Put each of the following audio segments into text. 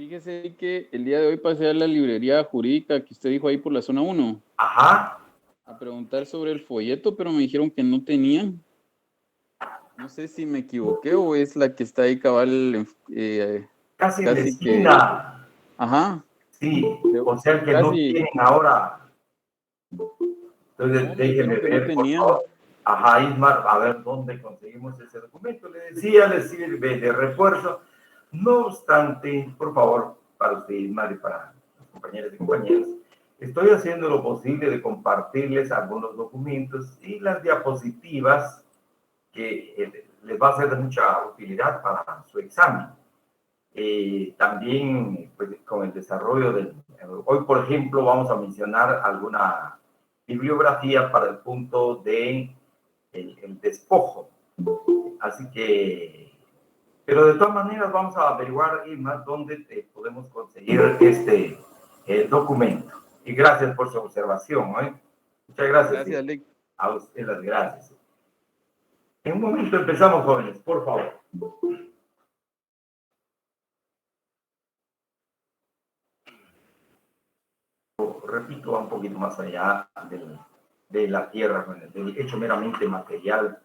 Fíjese que el día de hoy pasé a la librería jurídica que usted dijo ahí por la zona 1 Ajá. a preguntar sobre el folleto, pero me dijeron que no tenían. No sé si me equivoqué o es la que está ahí cabal, Casi en la casi que... esquina. Ajá. Sí, o sea que no Casi... tienen ahora. Entonces, No, me déjeme dijeron que no ver, por tenían. favor. Ajá, Ismar, a ver dónde conseguimos ese documento. Le decía, le sirve de refuerzo. No obstante, por favor, para usted, Ismar, y para los compañeros y compañeras, estoy haciendo lo posible de compartirles algunos documentos y las diapositivas que les va a ser de mucha utilidad para su examen. También pues, con el desarrollo del... Hoy, por ejemplo, vamos a mencionar alguna bibliografía para el punto de el despojo. Así que, pero de todas maneras vamos a averiguar más dónde podemos conseguir este documento. Y gracias por su observación. Muchas gracias. Gracias, Lick. A usted las gracias. En un momento empezamos, jóvenes, por favor. Repito, va un poquito más allá de la tierra, del hecho meramente material,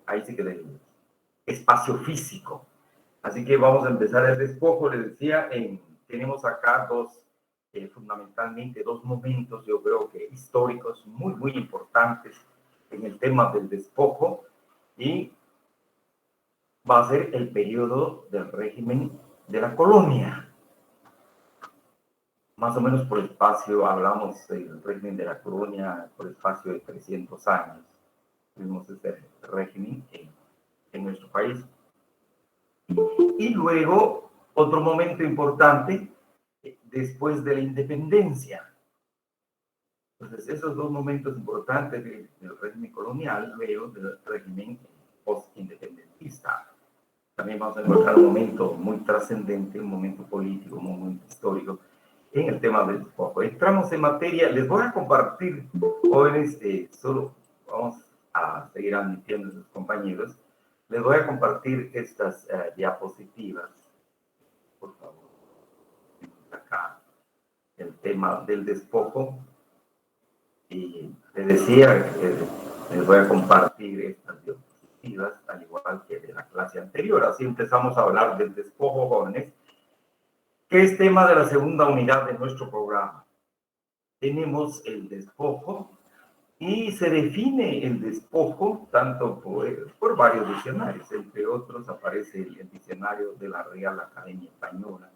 ahí sí que del espacio físico. Así que vamos a empezar el despojo. Les decía, tenemos acá fundamentalmente dos momentos, yo creo que históricos muy, muy importantes en el tema del despojo, y va a ser el periodo del régimen de la colonia. Más o menos por espacio, hablamos del régimen de la colonia por espacio de 300 años. Tuvimos este régimen en nuestro país. Y luego, otro momento importante, después de la independencia. Entonces, esos dos momentos importantes del régimen colonial, luego del régimen post-independentista. También vamos a encontrar un momento muy trascendente, un momento político, un momento histórico, en el tema del despojo. Entramos en materia, les voy a compartir, jóvenes, solo vamos a seguir admitiendo a sus compañeros, les voy a compartir estas diapositivas, por favor. Acá, el tema del despojo. Y les decía que les voy a compartir estas diapositivas, al igual que de la clase anterior. Así empezamos a hablar del despojo, jóvenes, que es tema de la segunda unidad de nuestro programa. Tenemos el despojo y se define el despojo tanto por varios diccionarios. Entre otros aparece el diccionario de la Real Academia Española.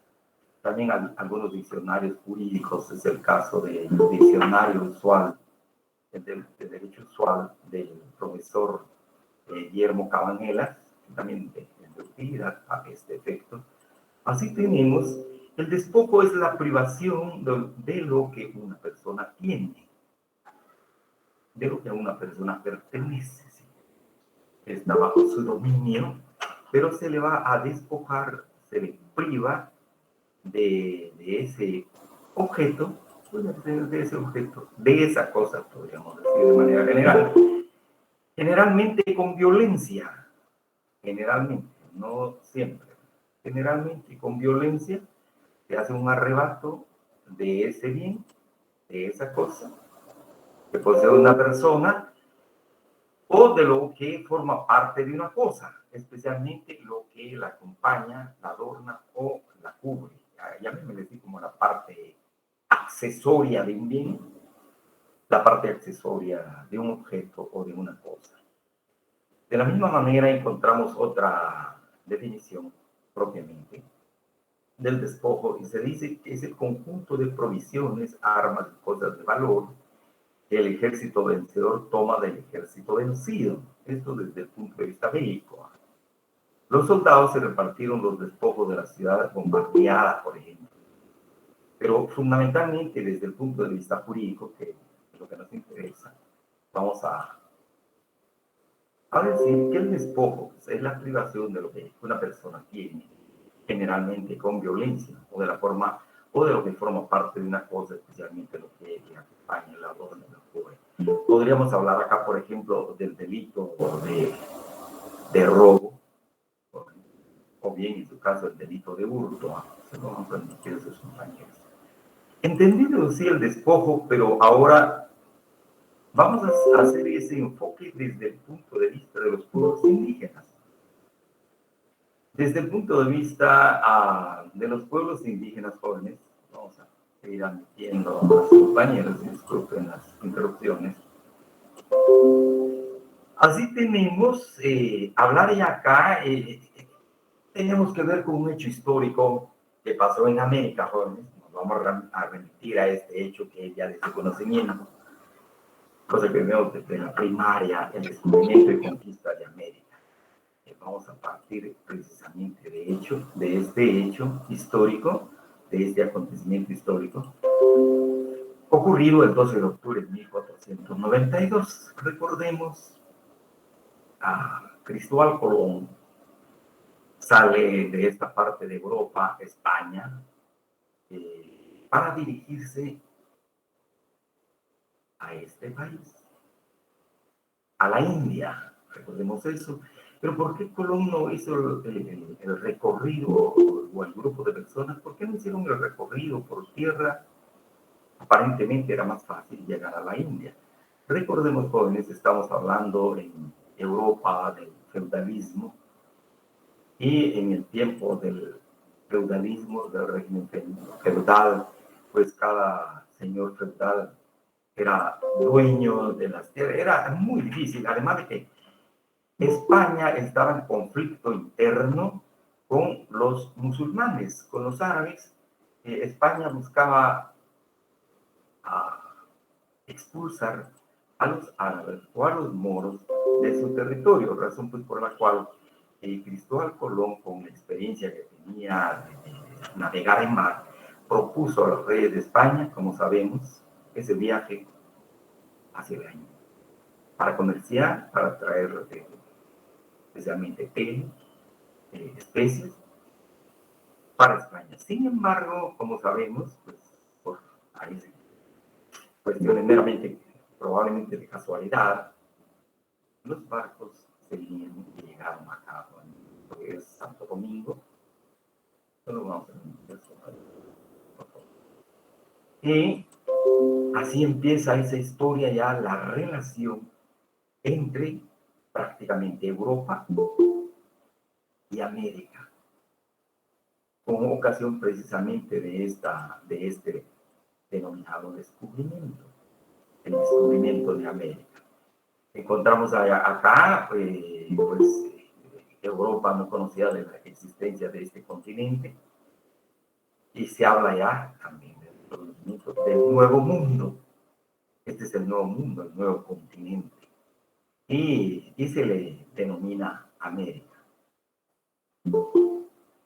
También algunos diccionarios jurídicos, es el caso del diccionario usual, del derecho usual del profesor Guillermo Cabanela, también de utilidad a este efecto. Así tenemos, el despojo es la privación de lo que una persona tiene, de lo que a una persona pertenece. ¿Sí? Está bajo su dominio, pero se le va a despojar, se le priva de ese objeto, de ese objeto, de esa cosa, podríamos decir de manera general, generalmente con violencia, generalmente, no siempre, generalmente con violencia, se hace un arrebato de ese bien, de esa cosa que posee una persona, o de lo que forma parte de una cosa, especialmente lo que la acompaña, la adorna o la cubre. Ya me decía como la parte accesoria de un bien, la parte accesoria de un objeto o de una cosa. De la misma manera encontramos otra definición propiamente del despojo, y se dice que es el conjunto de provisiones, armas y cosas de valor que el ejército vencedor toma del ejército vencido. Esto desde el punto de vista bélico. Los soldados se repartieron los despojos de la ciudad bombardeada, por ejemplo. Pero fundamentalmente desde el punto de vista jurídico, que es lo que nos interesa, vamos a decir que el despojo es la privación de lo que una persona tiene, generalmente con violencia, o de la forma, o de lo que forma parte de una cosa, especialmente lo que acompaña, la adorna, la cubre. Podríamos hablar acá, por ejemplo, del delito de robo, o bien en su caso el delito de hurto, según han admitido sus compañeros. Entendido sí el despojo, pero ahora vamos a hacer ese enfoque desde el punto de vista de los pueblos indígenas. Desde el punto de vista de los pueblos indígenas jóvenes, vamos a ir admitiendo a los compañeros, disculpen las interrupciones. Así tenemos, hablar ya acá, tenemos que ver con un hecho histórico que pasó en América, jóvenes. Nos vamos a remitir a este hecho que ya de su conocimiento, cosa que vemos desde la primaria, el descubrimiento y conquista de América. Vamos a partir precisamente de este hecho histórico, de este acontecimiento histórico, ocurrido el 12 de octubre de 1492. Recordemos, a Cristóbal Colón sale de esta parte de Europa, España, para dirigirse a este país, a la India. Recordemos eso. Pero ¿por qué Colón no hizo el recorrido, o el grupo de personas? ¿Por qué no hicieron el recorrido por tierra? Aparentemente era más fácil llegar a la India. Recordemos, jóvenes, estamos hablando en Europa del feudalismo, y en el tiempo del feudalismo, del régimen feudal, pues cada señor feudal era dueño de las tierras. Era muy difícil, además de que España estaba en conflicto interno con los musulmanes, con los árabes. España buscaba expulsar a los árabes o a los moros de su territorio, razón pues por la cual Cristóbal Colón, con la experiencia que tenía de navegar en mar, propuso a los reyes de España, como sabemos, ese viaje hacia la India, para comerciar, para traer especialmente té, especies, para España. Sin embargo, como sabemos, pues, por ahí cuestiones meramente, probablemente de casualidad, los barcos se vinieron y llegaron acá, lo que es Santo Domingo. Solo vamos a ver eso, por favor. Y así empieza esa historia ya, la relación entre prácticamente Europa y América, con ocasión precisamente de este denominado descubrimiento, el descubrimiento de América. Encontramos acá, pues, Europa no conocía de la existencia de este continente, y se habla ya también del nuevo mundo. Este es el nuevo mundo, el nuevo continente, y se le denomina América.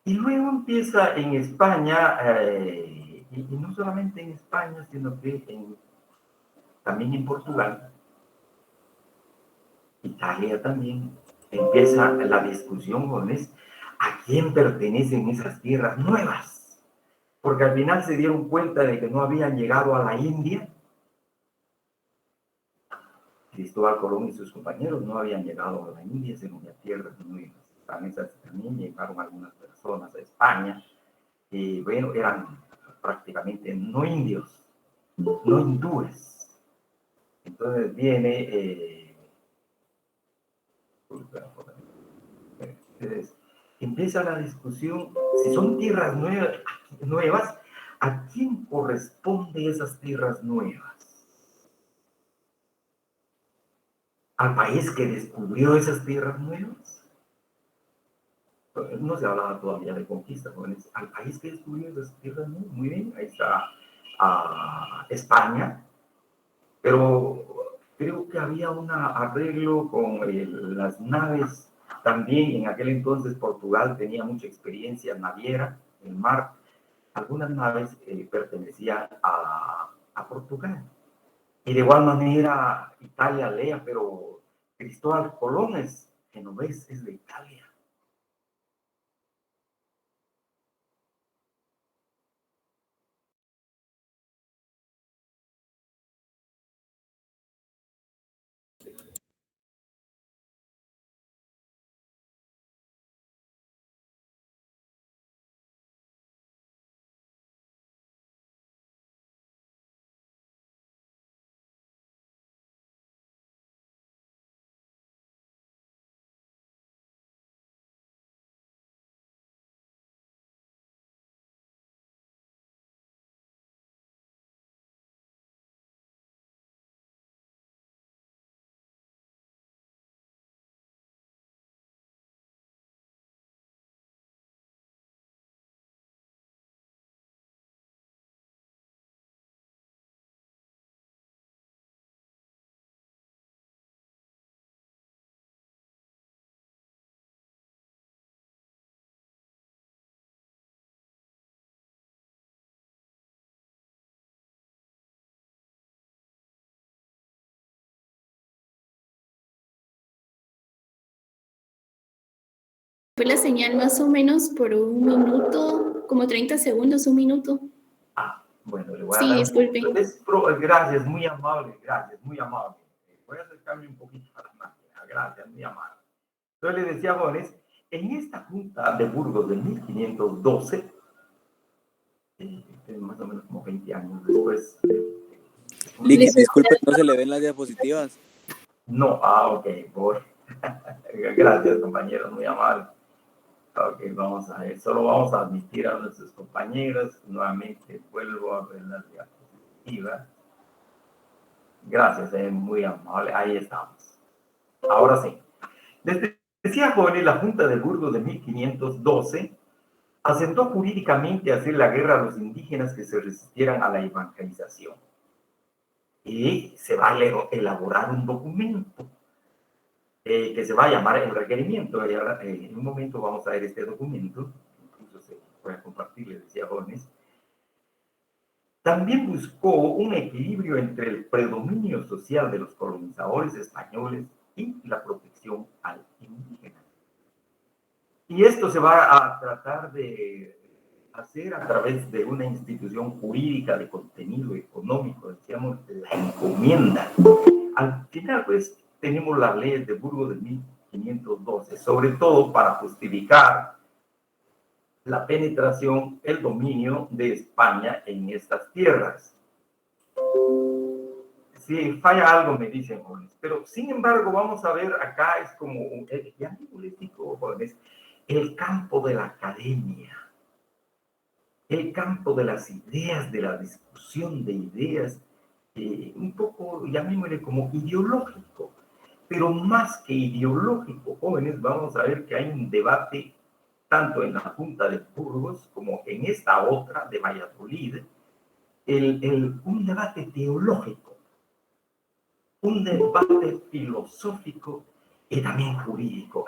Y luego empieza en España, y no solamente en España, sino que también en Portugal, Italia también, empieza la discusión con a quién pertenecen esas tierras nuevas, porque al final se dieron cuenta de que no habían llegado a la India. Cristóbal Colón y sus compañeros no habían llegado a la India, sino a tierras nuevas. También llegaron algunas personas a España, y bueno, eran prácticamente no indios, no hindúes. Entonces viene, empieza la discusión, si son tierras nuevas, ¿a quién corresponde esas tierras nuevas? ¿Al país que descubrió esas tierras nuevas? No se hablaba todavía de conquista, jóvenes. Al país que descubrió esas tierras nuevas, muy bien, ahí está España, pero creo que había un arreglo con las naves. También en aquel entonces Portugal tenía mucha experiencia naviera en mar. Algunas naves pertenecían a Portugal. Y de igual manera Italia lea, pero Cristóbal Colón es genovés, es de Italia. fue la señal más o menos por 1 minuto, como 30 segundos, 1 minuto. Bueno, le voy a Sí, dar disculpe. gracias, muy amable, gracias, muy amable. Voy a acercarme un poquito a la máquina, gracias, muy amable. Entonces le decía, jóvenes, en esta Junta de Burgos de 1512, más o menos como 20 años después. Disculpe, no se le ven las diapositivas. No, ok, voy. Gracias, compañeros, muy amable. Ok, vamos a ver, solo vamos a admitir a nuestros compañeros. Nuevamente vuelvo a ver las diapositivas. Gracias, muy amable, ahí estamos. Ahora sí. Les decía, jóvenes, la Junta de Burgos de 1512 asentó jurídicamente a hacer la guerra a los indígenas que se resistieran a la evangelización. Y se va a elaborar un documento que se va a llamar el requerimiento. En un momento vamos a ver este documento, incluso se voy a compartir, les decía, jóvenes. También buscó un equilibrio entre el predominio social de los colonizadores españoles y la protección al indígena. Y esto se va a tratar de hacer a través de una institución jurídica de contenido económico, decíamos, la encomienda. Al final, pues, tenemos la ley de Burgos de 1512, sobre todo para justificar la penetración, el dominio de España en estas tierras. Si falla algo, me dicen, jóvenes. Pero, sin embargo, vamos a ver acá, es como, ya les digo, jóvenes, el campo de la academia, el campo de las ideas, de la discusión de ideas, un poco, llamémosle como ideológico, pero más que ideológico, jóvenes, vamos a ver que hay un debate tanto en la Junta de Burgos como en esta otra de Valladolid, un debate teológico, un debate filosófico y también jurídico,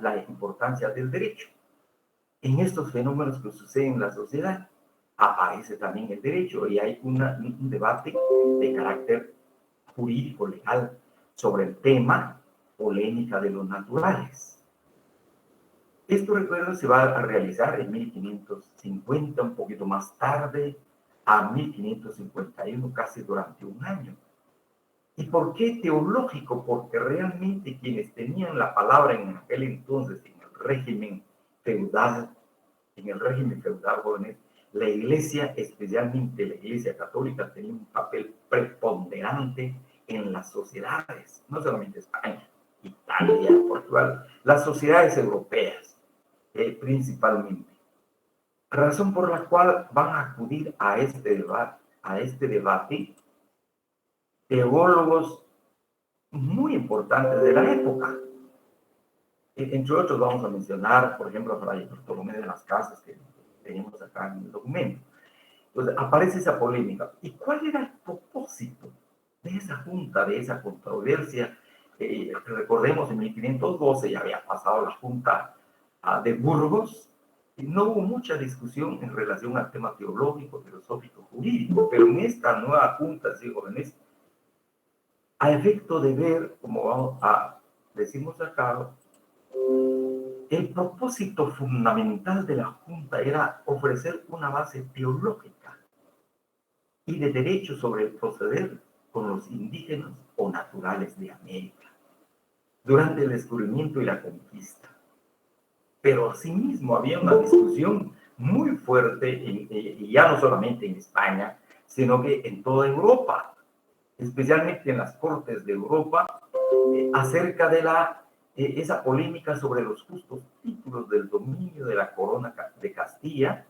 la importancia del derecho. En estos fenómenos que suceden en la sociedad, aparece también el derecho y hay un debate de carácter jurídico, legal, sobre el tema polémica de los naturales. Esto, recuerdo, se va a realizar en 1550, un poquito más tarde, a 1551, casi durante un año. ¿Y por qué teológico? Porque realmente quienes tenían la palabra en aquel entonces, en el régimen feudal, jóvenes, la iglesia, especialmente la iglesia católica, tenía un papel preponderante en las sociedades, no solamente España, Italia, Portugal, las sociedades europeas, principalmente. Razón por la cual van a acudir a este debate teólogos muy importantes de la época. Entre otros vamos a mencionar, por ejemplo, a Fray Bartolomé de las Casas, que tenemos acá en el documento. Entonces aparece esa polémica. ¿Y cuál era el propósito de esa junta, de esa controversia? Recordemos, en 1512 ya había pasado la Junta de Burgos, y no hubo mucha discusión en relación al tema teológico, filosófico, jurídico, pero en esta nueva junta, sí, jóvenes, a efecto de ver, como decimos acá, el propósito fundamental de la Junta era ofrecer una base teológica y de derecho sobre el proceder con los indígenas o naturales de América durante el descubrimiento y la conquista. Pero asimismo había una discusión muy fuerte, y ya no solamente en España, sino que en toda Europa, especialmente en las cortes de Europa, acerca de esa polémica sobre los justos títulos del dominio de la corona de Castilla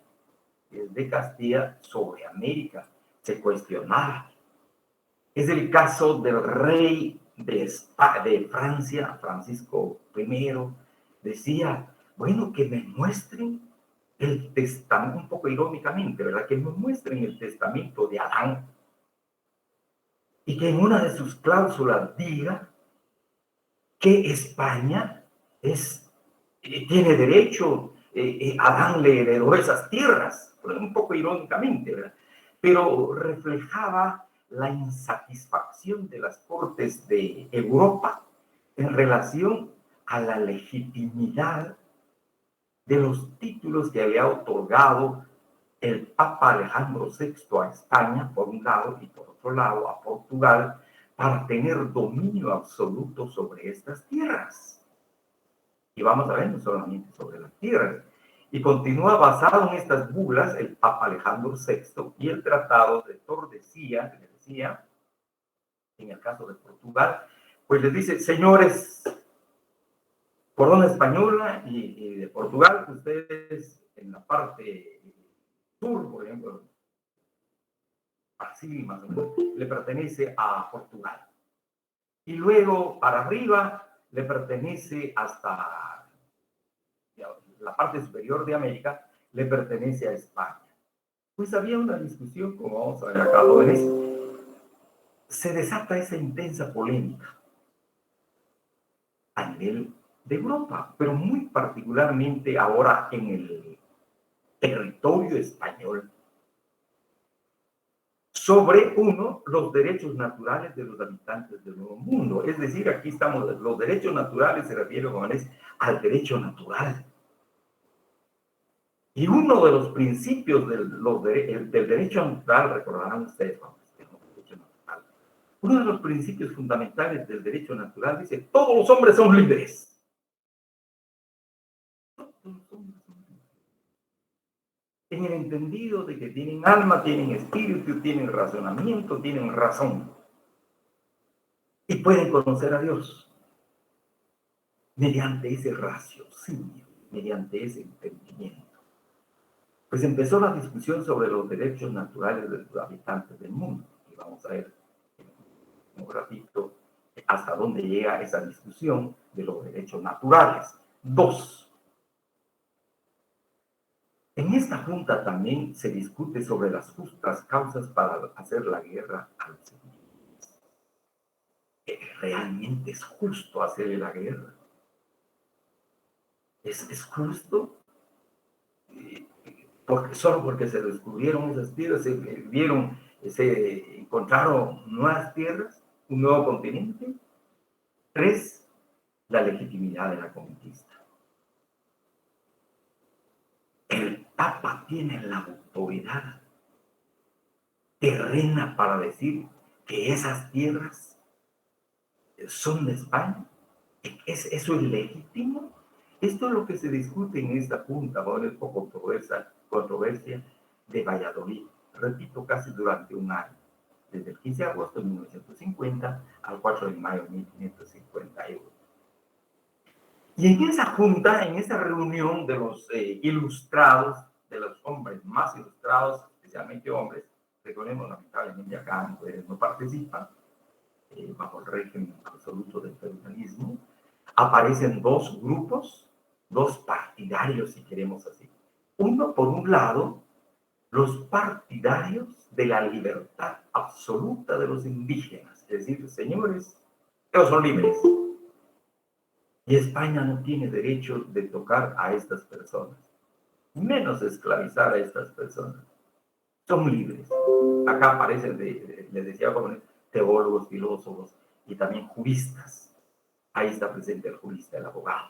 sobre América. Se cuestionaba. Es el caso del rey de Francia, Francisco I, decía, bueno, que me muestren el testamento, un poco irónicamente, ¿verdad? Que me muestren el testamento de Adán y que en una de sus cláusulas diga que España tiene derecho, Adán le heredó esas tierras, un poco irónicamente, ¿verdad? Pero reflejaba la insatisfacción de las cortes de Europa en relación a la legitimidad de los títulos que había otorgado el Papa Alejandro VI a España, por un lado, y por otro lado a Portugal, para tener dominio absoluto sobre estas tierras. Y vamos a ver, no solamente sobre las tierras. Y continúa basado en estas bulas el Papa Alejandro VI y el Tratado de Tordesillas, que le decía, en el caso de Portugal, pues les dice, señores, corona española y de Portugal, ustedes en la parte sur, por ejemplo, así más o menos, le pertenece a Portugal. Y luego para arriba le pertenece hasta la parte superior de América, le pertenece a España. Pues había una discusión, como vamos a ver acá, jóvenes, se desata esa intensa polémica a nivel de Europa, pero muy particularmente ahora en el territorio español, sobre, uno, los derechos naturales de los habitantes del Nuevo Mundo. Es decir, aquí estamos, los derechos naturales se refieren, jóvenes, al derecho natural. Y uno de los principios del derecho natural, recordarán ustedes, uno de los principios fundamentales del derecho natural dice, todos los hombres son libres. En el entendido de que tienen alma, tienen espíritu, tienen razonamiento, tienen razón. Y pueden conocer a Dios mediante ese raciocinio, mediante ese entendimiento. Pues empezó la discusión sobre los derechos naturales de los habitantes del mundo. Y vamos a ver un ratito hasta dónde llega esa discusión de los derechos naturales. 2. En esta junta también se discute sobre las justas causas para hacer la guerra a los enemigos. ¿Realmente es justo hacerle la guerra? ¿Es justo? Solo porque se descubrieron esas tierras, se encontraron nuevas tierras, un nuevo continente. 3, la legitimidad de la conquista. El Papa tiene la autoridad terrena para decir que esas tierras son de España. ¿Eso es legítimo? Esto es lo que se discute en esta junta, por el poco controversia de Valladolid. Repito, casi durante un año, desde el 15 de agosto de 1950 al 4 de mayo de 1551. Y en esa junta, en esa reunión de los ilustrados, de los hombres más ilustrados, especialmente hombres, recordemos, lamentablemente acá mujeres no participan, bajo el régimen absoluto del feudalismo, aparecen dos grupos, dos partidarios, si queremos así. Uno, por un lado, los partidarios de la libertad absoluta de los indígenas, es decir, señores, ellos son libres. Y España no tiene derecho de tocar a estas personas, menos esclavizar a estas personas. Son libres. Acá aparecen, les decía, teólogos, filósofos y también juristas. Ahí está presente el jurista, el abogado.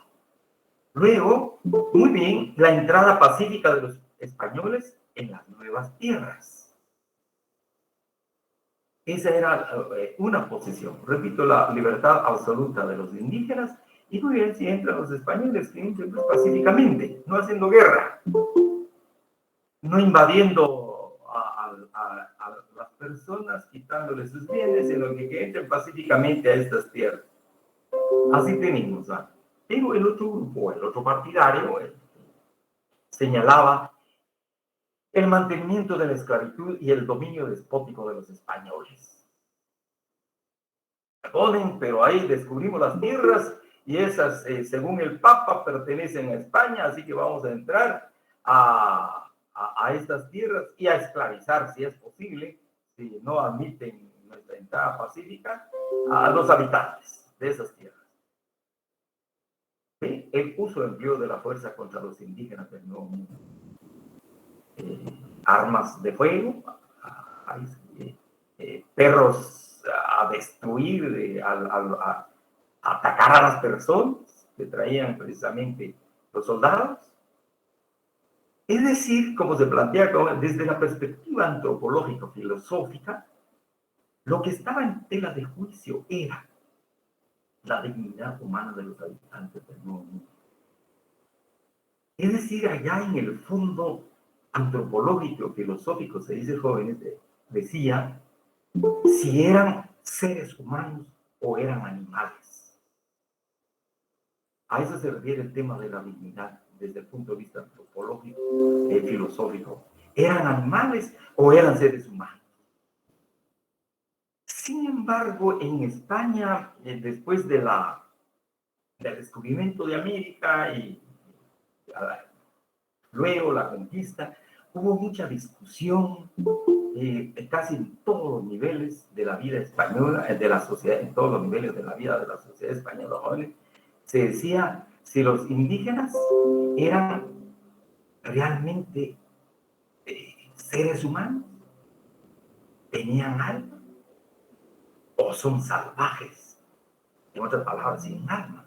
Luego, muy bien, la entrada pacífica de los españoles en las nuevas tierras. Esa era una posición. Repito, la libertad absoluta de los indígenas. Y muy bien, si entran los españoles, que entran pacíficamente, no haciendo guerra, no invadiendo a las personas, quitándoles sus bienes, sino que entren pacíficamente a estas tierras. Así tenemos, ¿verdad? Pero el otro grupo, el otro partidario, señalaba el mantenimiento de la esclavitud y el dominio despótico de los españoles. Perdonen, pero ahí descubrimos las tierras y esas, según el Papa, pertenecen a España, así que vamos a entrar a estas tierras y a esclavizar, si es posible, si no admiten nuestra entrada pacífica, a los habitantes de esas tierras. El uso empleo de la fuerza contra los indígenas del Nuevo Mundo. Armas de fuego, perros a destruir, a atacar a las personas que traían precisamente los soldados, Es decir, como se plantea desde la perspectiva antropológico-filosófica, lo que estaba en tela de juicio era la dignidad humana de los habitantes del Nuevo Mundo. Es decir, allá en el fondo antropológico-filosófico, se dice jóvenes, decía si eran seres humanos o eran animales. A eso se refiere el tema de la dignidad desde el punto de vista antropológico y filosófico. ¿Eran animales o eran seres humanos? Sin embargo, en España, después del descubrimiento de América y luego la conquista, hubo mucha discusión casi en todos los niveles de la vida española, de la sociedad, en todos los niveles de la vida de la sociedad española, jóvenes. Se decía si los indígenas eran realmente seres humanos, tenían alma o son salvajes, en otras palabras, sin alma.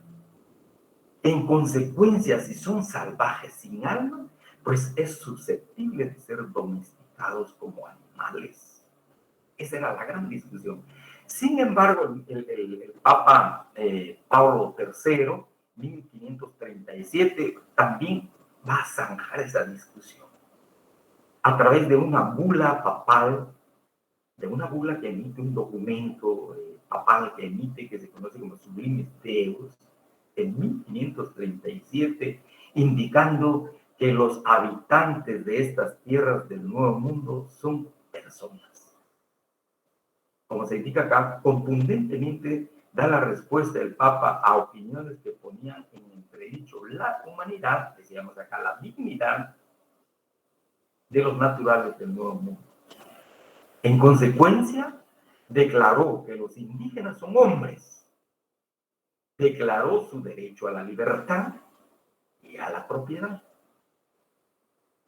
En consecuencia, si son salvajes sin alma, pues es susceptible de ser domesticados como animales. Esa era la gran discusión. Sin embargo, el Papa Pablo III, 1537, también va a zanjar esa discusión a través de una bula papal, de una bula que emite un documento papal que emite, que se conoce como Sublimis Deus, en 1537, indicando que los habitantes de estas tierras del Nuevo Mundo son personas. Como se indica acá, contundentemente da la respuesta del Papa a opiniones que ponían en entredicho la humanidad, decíamos acá, la dignidad de los naturales del Nuevo Mundo. En consecuencia, declaró que los indígenas son hombres, declaró su derecho a la libertad y a la propiedad,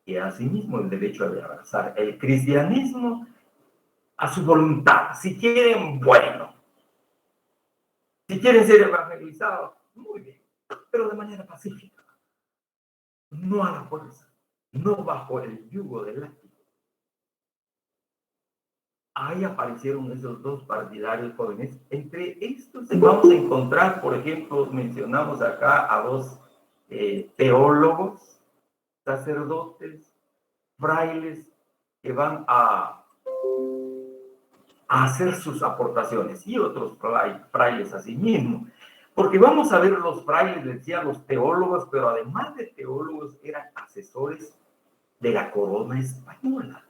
y asimismo el derecho de abrazar el cristianismo a su voluntad. Si quieren, bueno. Si quieren ser evangelizados, muy bien, pero de manera pacífica, no a la fuerza, no bajo el yugo del látigo. Ahí aparecieron esos dos partidarios jóvenes. Entre estos vamos a encontrar, por ejemplo, mencionamos acá a dos teólogos, sacerdotes, frailes, que van a hacer sus aportaciones, y otros frailes asimismo. Porque vamos a ver los frailes, decía los teólogos, pero además de teólogos eran asesores de la corona española.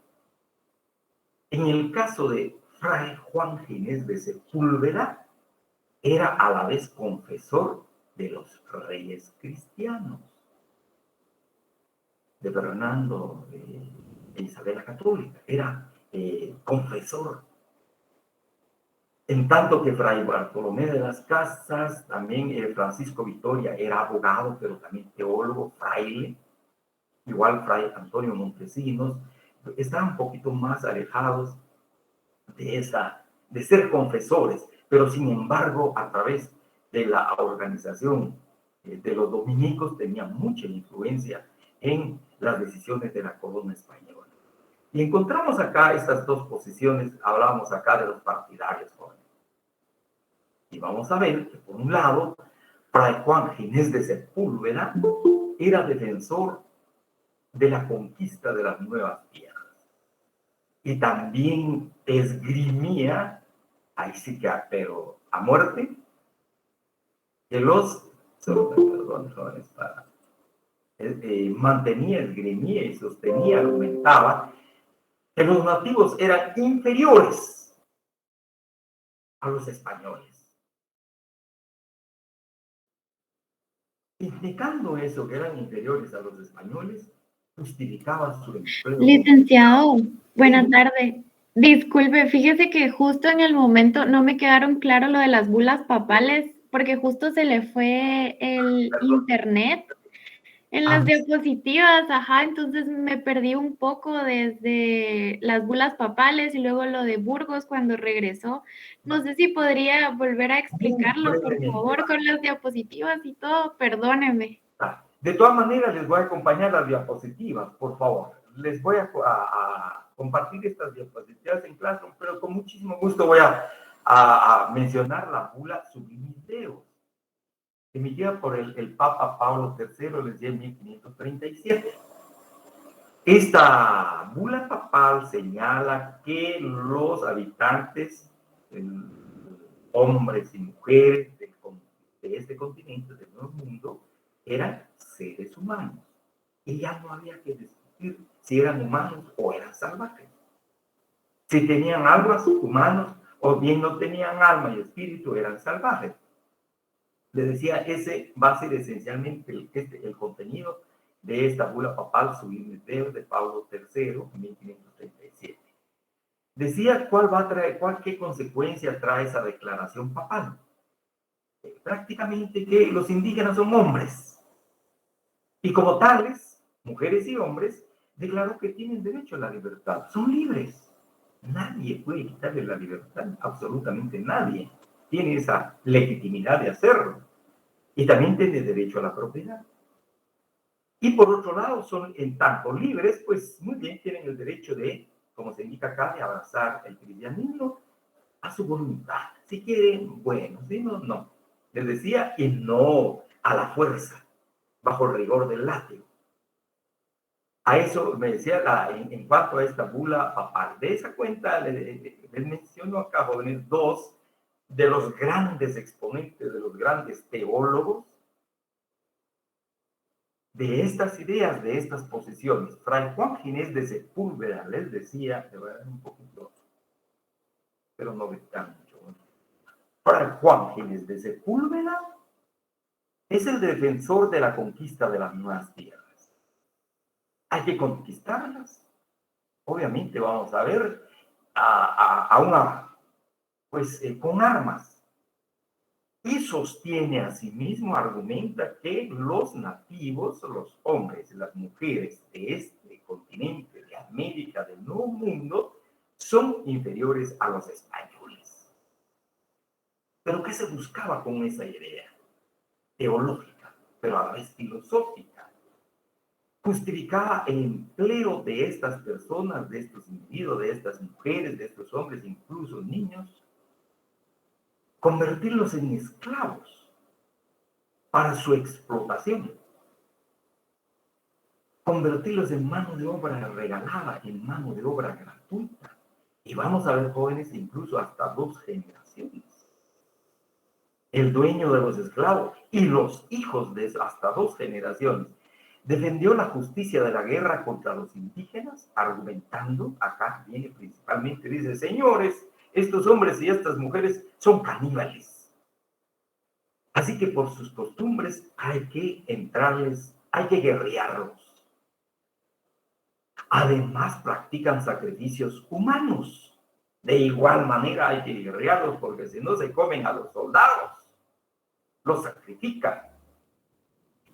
En el caso de Fray Juan Ginés de Sepúlveda, era a la vez confesor de los reyes cristianos, de Fernando, de Isabel la Católica, era confesor. En tanto que Fray Bartolomé de las Casas, también Francisco Vitoria, era abogado, pero también teólogo, fraile, igual Fray Antonio Montesinos, estaban un poquito más alejados de ser confesores, pero sin embargo, a través de la organización de los dominicos, tenían mucha influencia en las decisiones de la corona española. Y encontramos acá estas dos posiciones, hablábamos acá de los partidarios jóvenes. Y vamos a ver que, por un lado, Fray Juan Ginés de Sepúlveda era defensor de la conquista de las nuevas tierras. Y también esgrimía, ahí sí que, pero a muerte, que mantenía, esgrimía y sostenía, argumentaba, que los nativos eran inferiores a los españoles. Indicando eso, que eran inferiores a los españoles, justificaba su empleo. Licenciado, buenas tardes. Disculpe, fíjese que justo en el momento no me quedaron claro lo de las bulas papales, porque justo se le fue el internet en las diapositivas, entonces me perdí un poco desde las bulas papales y luego lo de Burgos cuando regresó. No sé si podría volver a explicarlo, por favor, con las diapositivas y todo, perdóneme. De todas maneras, les voy a acompañar las diapositivas, por favor. Les voy a compartir estas diapositivas en Classroom, pero con muchísimo gusto voy a mencionar la bula Sublimis Deus, emitida por el Papa Pablo III, les di en 1537. Esta bula papal señala que los habitantes, hombres y mujeres de este continente, del Nuevo Mundo, eran seres humanos. Y ya no había que discutir si eran humanos o eran salvajes. Si tenían almas, humanos, o bien no tenían alma y espíritu, eran salvajes. Le decía, ese va a ser esencialmente el contenido de esta bula papal Sublimis Deus de Pablo III en 1537. Decía qué consecuencia trae esa declaración papal. Prácticamente que los indígenas son hombres. Y como tales, mujeres y hombres, declaró que tienen derecho a la libertad. Son libres. Nadie puede quitarle la libertad, absolutamente nadie. Tiene esa legitimidad de hacerlo. Y también tiene derecho a la propiedad. Y por otro lado, son en tanto libres, pues muy bien tienen el derecho de, como se indica acá, de abrazar el cristianismo a su voluntad. Si quieren, bueno, si no, no. Les decía, y no a la fuerza, bajo el rigor del látigo. A eso me decía en cuanto a esta bula papal. De esa cuenta les menciono acá, jóvenes, dos de los grandes exponentes, de los grandes teólogos de estas ideas, de estas posiciones. Fray Juan Ginés de Sepúlveda les decía, le voy a dar un poquito, pero no ve tan mucho. Fray Juan Ginés de Sepúlveda es el defensor de la conquista de las nuevas tierras. Hay que conquistarlas. Obviamente vamos a ver con armas. Y sostiene asimismo, argumenta que los nativos, los hombres y las mujeres de este continente, de América, del Nuevo Mundo, son inferiores a los españoles. ¿Pero qué se buscaba con esa idea? Teológica, pero a la vez filosófica. Justificaba el empleo de estas personas, de estos individuos, de estas mujeres, de estos hombres, incluso niños, convertirlos en esclavos para su explotación, convertirlos en mano de obra regalada, en mano de obra gratuita. Y vamos a ver, jóvenes, incluso hasta 2 generaciones. El dueño de los esclavos y los hijos de hasta 2 generaciones defendió la justicia de la guerra contra los indígenas, argumentando, acá viene principalmente, dice, señores, estos hombres y estas mujeres son caníbales. Así que por sus costumbres hay que entrarles, hay que guerrearlos. Además practican sacrificios humanos. De igual manera hay que guerrearlos porque si no se comen a los soldados, los sacrifican.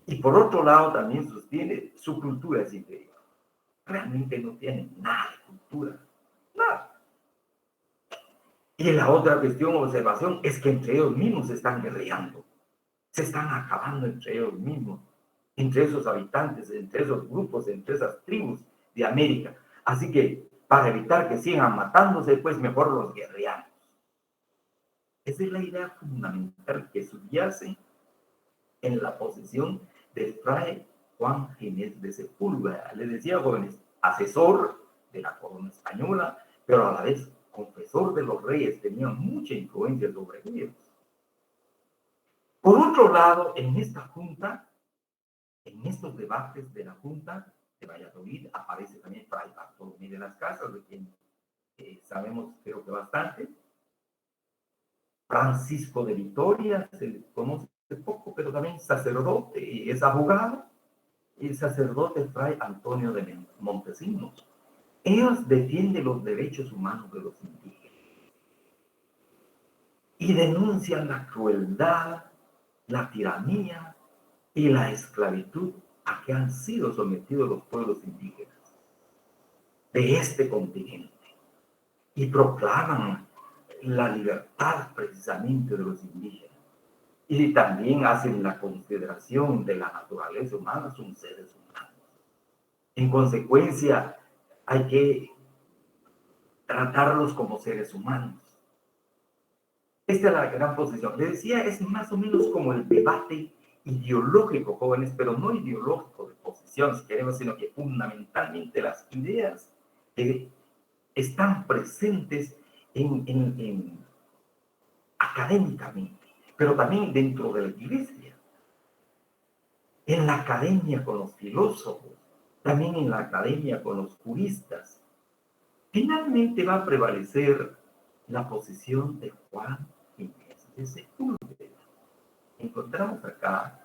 Y por otro lado también sostiene su cultura es inferior. Realmente no tienen nada de cultura, nada. Y la otra cuestión, observación, es que entre ellos mismos se están guerreando. Se están acabando entre ellos mismos, entre esos habitantes, entre esos grupos, entre esas tribus de América. Así que, para evitar que sigan matándose, pues mejor los guerreamos. Esa es la idea fundamental que subyace en la posición del Fray Juan Ginés de Sepúlveda. Les decía, jóvenes, asesor de la corona española, pero a la vez confesor de los reyes, tenía mucha influencia sobre ellos. Por otro lado, en esta junta, en estos debates de la junta de Valladolid, aparece también Fray Bartolomé de las Casas, de quien sabemos creo que bastante. Francisco de Vitoria, se le conoce poco, pero también sacerdote y es abogado. Y el sacerdote Fray Antonio de Montesinos. Ellos defienden los derechos humanos de los indígenas y denuncian la crueldad, la tiranía y la esclavitud a que han sido sometidos los pueblos indígenas de este continente y proclaman la libertad precisamente de los indígenas. y también hacen la consideración de la naturaleza humana, son seres humanos. En consecuencia, hay que tratarlos como seres humanos. Esta es la gran posición. Les decía, es más o menos como el debate ideológico, jóvenes, pero no ideológico de posición, si queremos, sino que fundamentalmente las ideas que están presentes académicamente, pero también dentro de la iglesia, en la academia con los filósofos, también en la academia con los juristas. Finalmente va a prevalecer la posición de Juan Inés de Sepúlveda. Encontramos acá,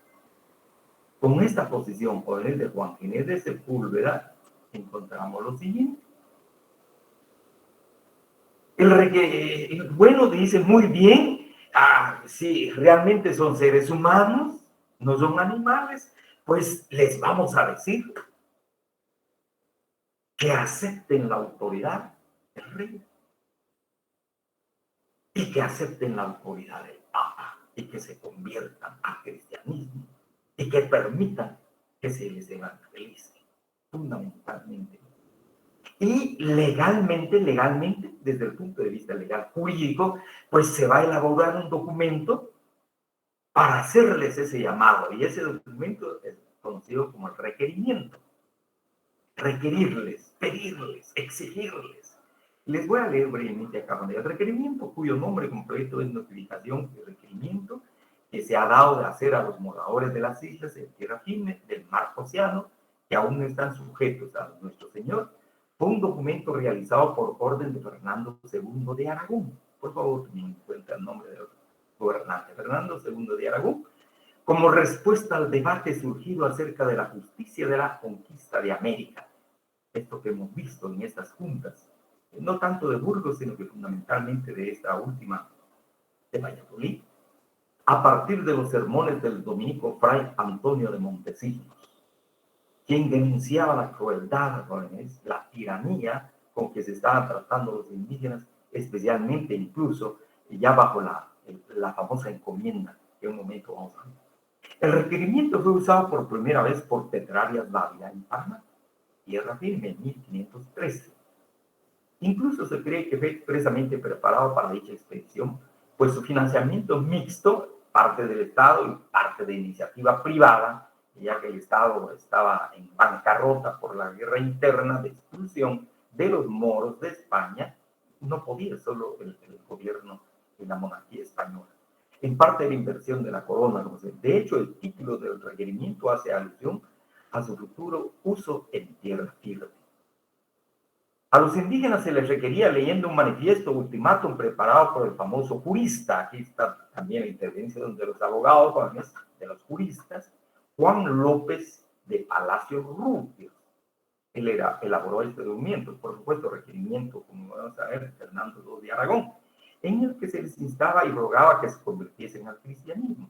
con esta posición, por el de Juan Inés de Sepúlveda, encontramos lo siguiente. El bueno dice muy bien, si realmente son seres humanos, no son animales, pues les vamos a decir que acepten la autoridad del rey y que acepten la autoridad del Papa y que se conviertan al cristianismo y que permitan que se les evangelice, fundamentalmente. Y legalmente, desde el punto de vista legal jurídico, pues se va a elaborar un documento para hacerles ese llamado. Y ese documento es conocido como el requerimiento. Requerirles, pedirles, exigirles. Les voy a leer brevemente acá el requerimiento, cuyo nombre completo es notificación y requerimiento que se ha dado de hacer a los moradores de las islas en tierra firme del mar Océano, que aún no están sujetos a nuestro Señor. Fue un documento realizado por orden de Fernando II de Aragón. Por favor, tengan en cuenta el nombre del gobernante, Fernando II de Aragón, como respuesta al debate surgido acerca de la justicia de la conquista de América. Esto que hemos visto en estas juntas, no tanto de Burgos, sino que fundamentalmente de esta última de Valladolid, a partir de los sermones del dominico Fray Antonio de Montesinos, quien denunciaba la crueldad, jóvenes, la tiranía con que se estaban tratando los indígenas, especialmente incluso ya bajo la famosa encomienda, que en un momento vamos a ver. El requerimiento fue usado por primera vez por Petrarias Dávila en Panamá, tierra firme, en 1513. Incluso se cree que fue expresamente preparado para dicha expedición, pues su financiamiento mixto, parte del Estado y parte de iniciativa privada, ya que el Estado estaba en bancarrota por la guerra interna de expulsión de los moros de España, no podía solo el gobierno de la monarquía española. En parte de la inversión de la corona, de hecho, el título del requerimiento hace alusión a su futuro uso en tierra firme. A los indígenas se les requería leyendo un manifiesto ultimátum preparado por el famoso jurista. Aquí está también la intervención de los abogados, de los juristas, Juan López de Palacio Rubio. Él elaboró este documento, por supuesto, requerimiento, como vamos a ver, Fernando II de Aragón, en el que se les instaba y rogaba que se convirtiesen al cristianismo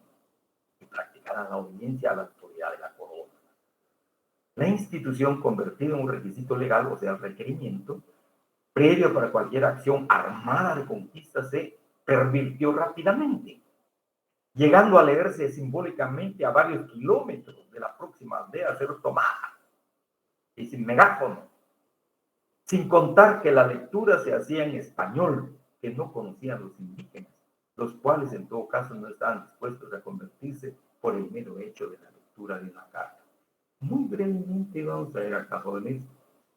y practicaran la obediencia a la autoridad de la corona. La institución, convertida en un requisito legal, o sea, el requerimiento, previo para cualquier acción armada de conquista, se pervirtió rápidamente, llegando a leerse simbólicamente a varios kilómetros de la próxima aldea a ser tomada, y sin megáfono, sin contar que la lectura se hacía en español, que no conocían los indígenas, los cuales en todo caso no estaban dispuestos a convertirse por el mero hecho de la lectura de una carta. Muy brevemente vamos a ver acá, jóvenes,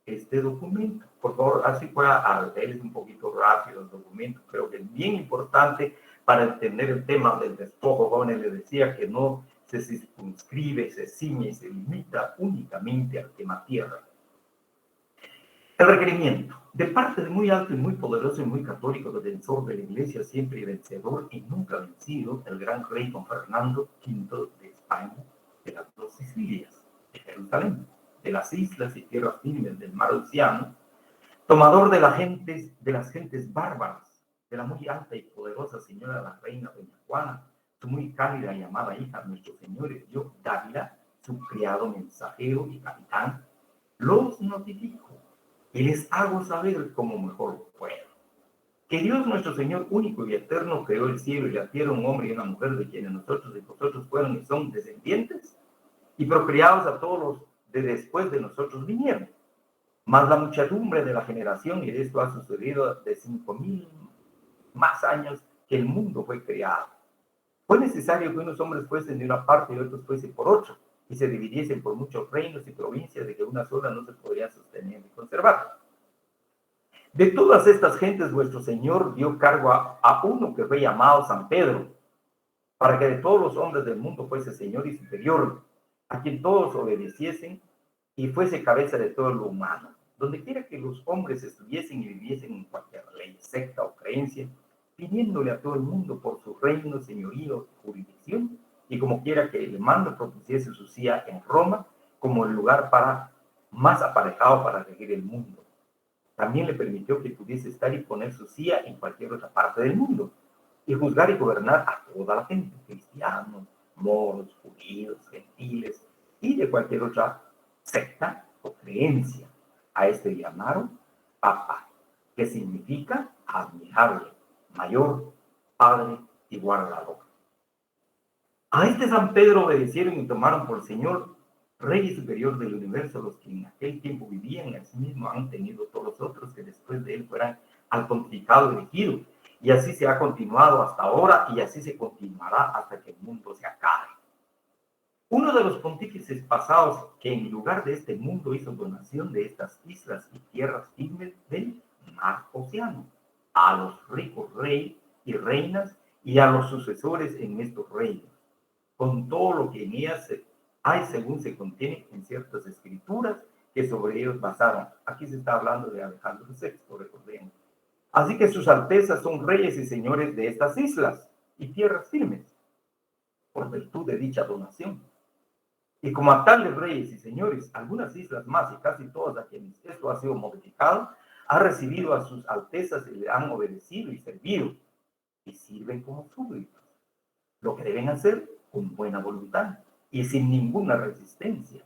este documento. Por favor, así pueda leerles un poquito rápido el documento. Creo que es bien importante para entender el tema del despojo, jóvenes. Les decía que no se circunscribe, se ciñe y se limita únicamente al tema tierra. El requerimiento. De parte de muy alto y muy poderoso y muy católico defensor de la Iglesia, siempre vencedor y nunca vencido, el gran rey don Fernando V de España, de las dos Sicilias, de Jerusalén, de las islas y tierras firmes del mar Océano, tomador de las gentes bárbaras, de la muy alta y poderosa señora la reina doña Juana, su muy cálida y amada hija, nuestro Señor yo, Dávila, su criado mensajero y capitán, los notifico y les hago saber como mejor puedo que Dios nuestro Señor único y eterno creó el cielo y la tierra, un hombre y una mujer, de quienes nosotros y vosotros fueron y son descendientes, y procreados a todos los de después de nosotros vinieron. Mas la muchedumbre de la generación, y de esto ha sucedido de 5,000 más años que el mundo fue creado. Fue necesario que unos hombres fuesen de una parte y otros fuesen por otra, y se dividiesen por muchos reinos y provincias, de que una sola no se podría sostener ni conservar. De todas estas gentes vuestro Señor dio cargo a uno que fue llamado San Pedro, para que de todos los hombres del mundo fuese Señor y superior, a quien todos obedeciesen, y fuese cabeza de todo lo humano. Donde quiera que los hombres estuviesen y viviesen en cualquier ley, secta o creencia, pidiéndole a todo el mundo por su reino, señorío, jurisdicción, y como quiera que el mando propusiese su silla en Roma, como el lugar más aparejado para regir el mundo. También le permitió que pudiese estar y poner su silla en cualquier otra parte del mundo, y juzgar y gobernar a toda la gente, cristianos, moros, judíos, gentiles, y de cualquier otra secta o creencia. A este llamaron Papa, que significa admirable, mayor, padre y guardador. A este San Pedro obedecieron y tomaron por Señor, Rey y superior del universo, los que en aquel tiempo vivían, y asimismo han tenido todos los otros que después de él fueran al pontificado elegido. Y así se ha continuado hasta ahora, y así se continuará hasta que el mundo se acabe. Uno de los pontífices pasados, que en lugar de este mundo hizo donación de estas islas y tierras firmes del mar Océano, a los ricos reyes y reinas y a los sucesores en estos reinos, con todo lo que en ellas hay según se contiene en ciertas escrituras que sobre ellos basaron. Aquí se está hablando de Alejandro VI, recordemos. Así que sus altezas son reyes y señores de estas islas y tierras firmes, por virtud de dicha donación. Y como a tales reyes y señores, algunas islas más y casi todas a quienes esto ha sido modificado, ha recibido a sus altezas y le han obedecido y servido, y sirven como súbditos, lo que deben hacer con buena voluntad y sin ninguna resistencia.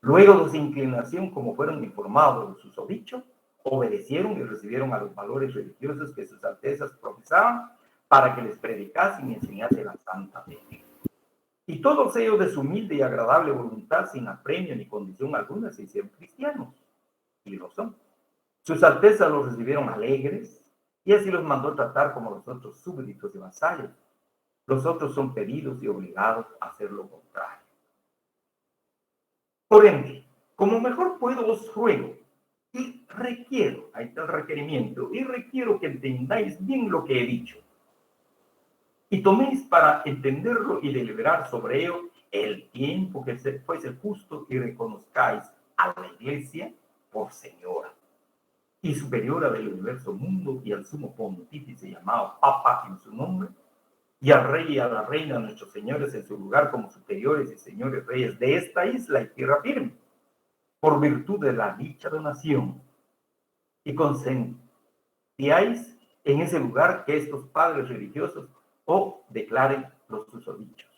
Luego de su inclinación, como fueron informados de sus susodicho, obedecieron y recibieron a los valores religiosos que sus altezas profesaban para que les predicasen y enseñasen la santa fe. Y todos ellos de su humilde y agradable voluntad, sin apremio ni condición alguna, se hicieron cristianos, y lo son. Sus altezas los recibieron alegres, y así los mandó tratar como los otros súbditos y vasallos. Los otros son pedidos y obligados a hacer lo contrario. Por ende, como mejor puedo os ruego, y requiero, ahí está el requerimiento, y requiero que entendáis bien lo que he dicho, y toméis para entenderlo y deliberar sobre ello el tiempo que fuese justo, y reconozcáis a la Iglesia por señora y superiora del universo mundo, y al sumo pontífice llamado Papa en su nombre, y al rey y a la reina, nuestros señores, en su lugar como superiores y señores reyes de esta isla y tierra firme, por virtud de la dicha donación, y consentíais en ese lugar que estos padres religiosos o declaren los susodichos.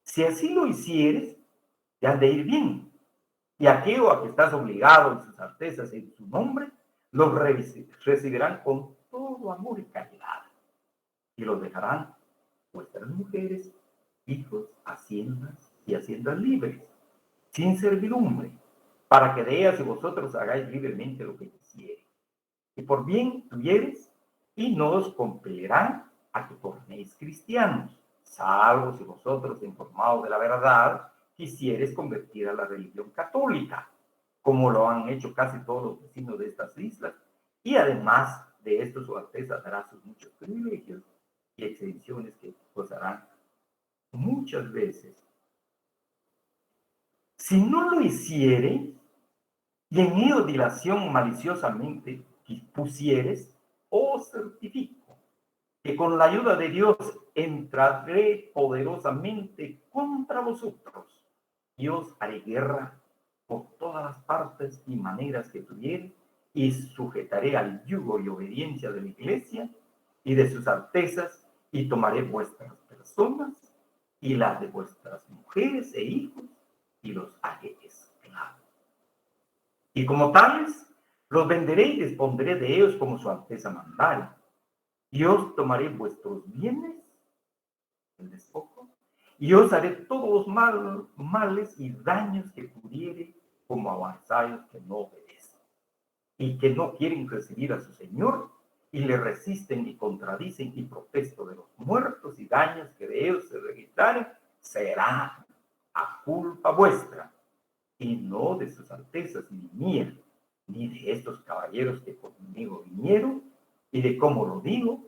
Si así lo hicieres, te han de ir bien, y aquello a que estás obligado en sus altezas y en su nombre, los recibirán con todo amor y caridad, y los dejarán vuestras mujeres, hijos, haciendas y haciendas libres, sin servidumbre, para que de ellas y vosotros hagáis libremente lo que quisieres. Y por bien tuvieres, y no os compelirán a que tornéis cristianos, salvo si vosotros, informados de la verdad, quisieres convertir a la religión católica, como lo han hecho casi todos los vecinos de estas islas, y además de esto su Alteza dará sus muchos privilegios y exenciones que gozarán muchas veces. Si no lo hiciere, y en ello dilación maliciosamente pusieres, os certifico que con la ayuda de Dios entraré poderosamente contra vosotros, y os haré guerra por todas las partes y maneras que tuviere, y sujetaré al yugo y obediencia de la Iglesia y de sus altezas, y tomaré vuestras personas y las de vuestras mujeres e hijos, y los haré esclavos. Y como tales, Los venderé y dispondré de ellos como su Alteza mandare. Y os tomaré vuestros bienes, el despojo, y os haré todos los males y daños que pudiere como a vasallos que no obedecen y que no quieren recibir a su Señor y le resisten y contradicen y protesto de los muertos y daños que de ellos se registraren, será a culpa vuestra y no de sus altezas ni mía, ni de estos caballeros que conmigo vinieron, y de cómo lo digo,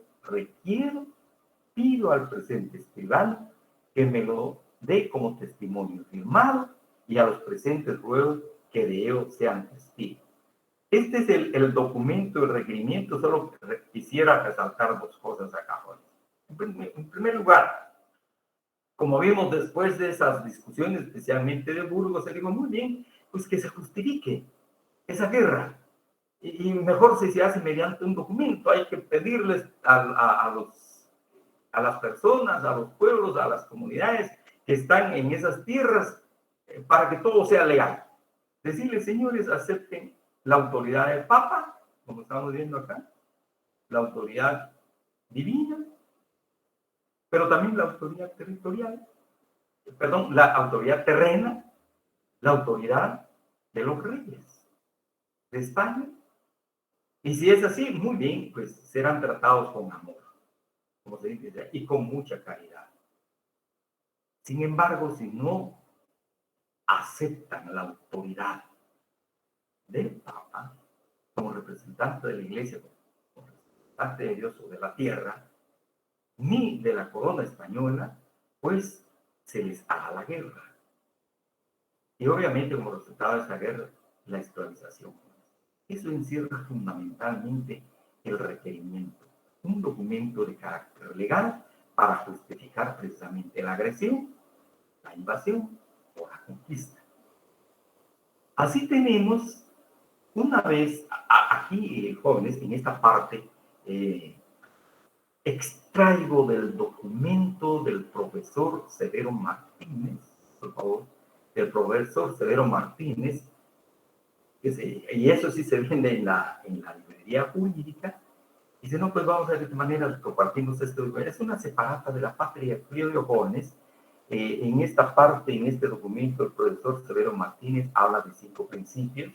pido al presente escribano que me lo dé como testimonio firmado, y a los presentes ruego que de ello sean testigos. Este es el documento, el requerimiento. Solo quisiera resaltar dos cosas acá, Juan. En primer lugar, como vimos después de esas discusiones, especialmente de Burgos, se dijo muy bien, pues que se justifique esa guerra. Y mejor si se hace mediante un documento. Hay que pedirles a las personas, a los pueblos, a las comunidades que están en esas tierras, para que todo sea legal. Decirles, señores, acepten la autoridad del Papa, como estamos viendo acá, la autoridad divina, pero también la autoridad territorial, perdón, la autoridad terrena, la autoridad de los reyes de España. Y si es así, muy bien, pues serán tratados con amor, como se dice, y con mucha caridad. Sin embargo, si no aceptan la autoridad del Papa como representante de la Iglesia, como representante de Dios o de la tierra, ni de la corona española, pues se les hará la guerra. Y obviamente como resultado de esa guerra, la esclavización. Eso encierra fundamentalmente el requerimiento, un documento de carácter legal para justificar precisamente la agresión, la invasión o la conquista. Así tenemos, una vez aquí, jóvenes, en esta parte, extraigo del documento del profesor Severo Martínez, por favor, del profesor Severo Martínez, y eso sí se vende en la librería jurídica. Dice, no, pues vamos a ver de qué manera compartimos esto. Es una separata de la patria criolla, jóvenes. En esta parte, en este documento, el profesor Severo Martínez habla de 5 principios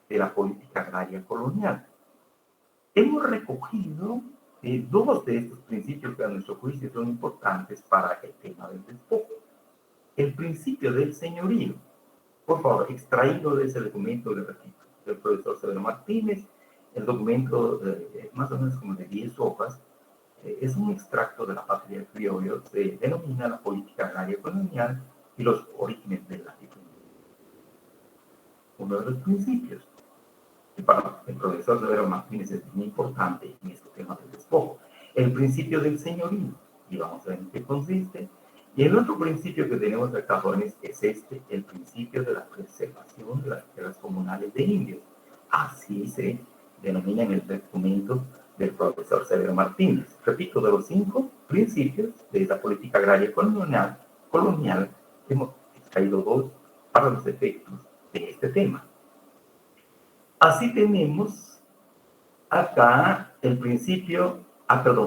de la política agraria colonial. Hemos recogido 2 de estos principios que a nuestro juicio son importantes para el tema del despojo. El principio del señorío, por favor, extraído de ese documento, le repito, del profesor Severo Martínez. El documento, más o menos como de 10 hojas, es un extracto de la patria criolla, se denomina la política agraria colonial y los orígenes del latifundio. Uno de los principios, que para el profesor Severo Martínez es muy importante en este tema del despojo, el principio del señorío, y vamos a ver en qué consiste. Y el otro principio que tenemos acá, jóvenes, es el principio de la preservación de las tierras comunales de indios. Así se denomina en el documento del profesor Severo Martínez. Repito, de los 5 principios de esa política agraria colonial, hemos extraído 2 para los efectos de este tema. Así tenemos acá el principio,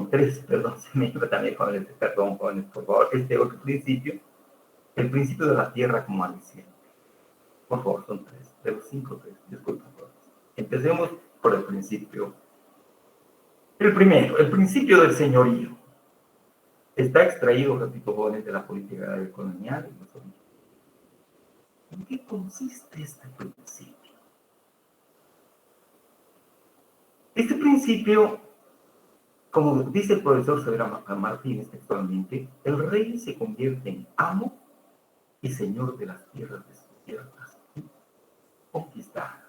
3, se me iba también con jóvenes, por favor, este otro principio, el principio de la tierra como aliciente. Por favor, son 3, de los 5, 3, disculpen. Empecemos por el principio. El primero, el principio del señorío. Está extraído, repito, jóvenes, de la política agraria colonial. ¿En qué consiste este principio? Este principio, como dice el profesor Severo Martínez textualmente, el rey se convierte en amo y señor de las tierras descubiertas y conquistadas.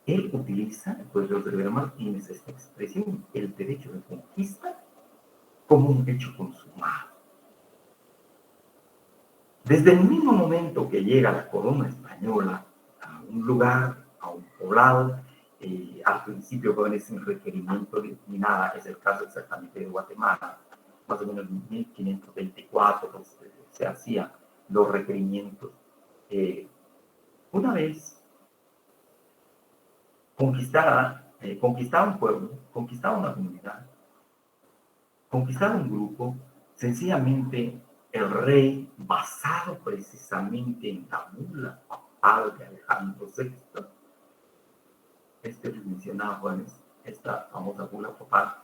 Él utiliza, el profesor Severo Martínez, esta expresión, el derecho de conquista, como un hecho consumado. Desde el mismo momento que llega la corona española a un lugar, a un poblado, al principio no es un requerimiento ni nada, es el caso exactamente de Guatemala, más o menos en 1524 pues, se hacían los requerimientos. Una vez conquistar un pueblo, conquistar una comunidad, conquistar un grupo, sencillamente el rey, basado precisamente en la bula papal de Alejandro VI, les mencionaba Juanes, esta famosa bula papal,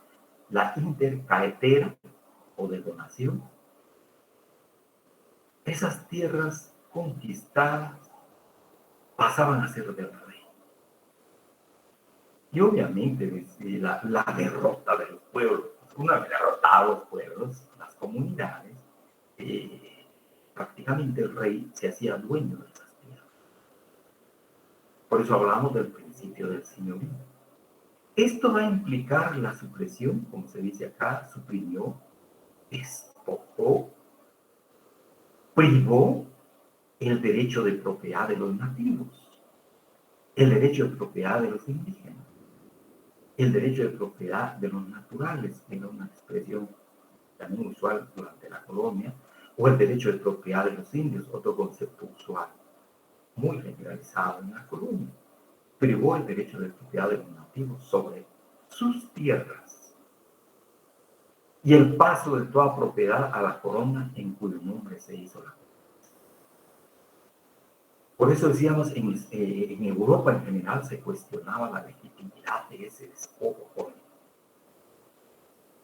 la intercaetera o de donación, esas tierras conquistadas pasaban a ser del rey. Y obviamente la derrota de los pueblos, una vez derrotados los pueblos, las comunidades, prácticamente el rey se hacía dueño de esas tierras. Por eso hablamos del principio del señorío. Esto va a implicar la supresión, como se dice acá, suprimió, despojó, privó el derecho de propiedad de los nativos, el derecho de propiedad de los indígenas, el derecho de propiedad de los naturales, que era una expresión también usual durante la colonia, o el derecho de propiedad de los indios, otro concepto usual, muy generalizado en la colonia. Privó el derecho de propiedad de los nativos sobre sus tierras y el paso de toda propiedad a la corona en cuyo nombre se hizo la corona. Por eso decíamos, en Europa en general se cuestionaba la legitimidad de ese despojo colonial.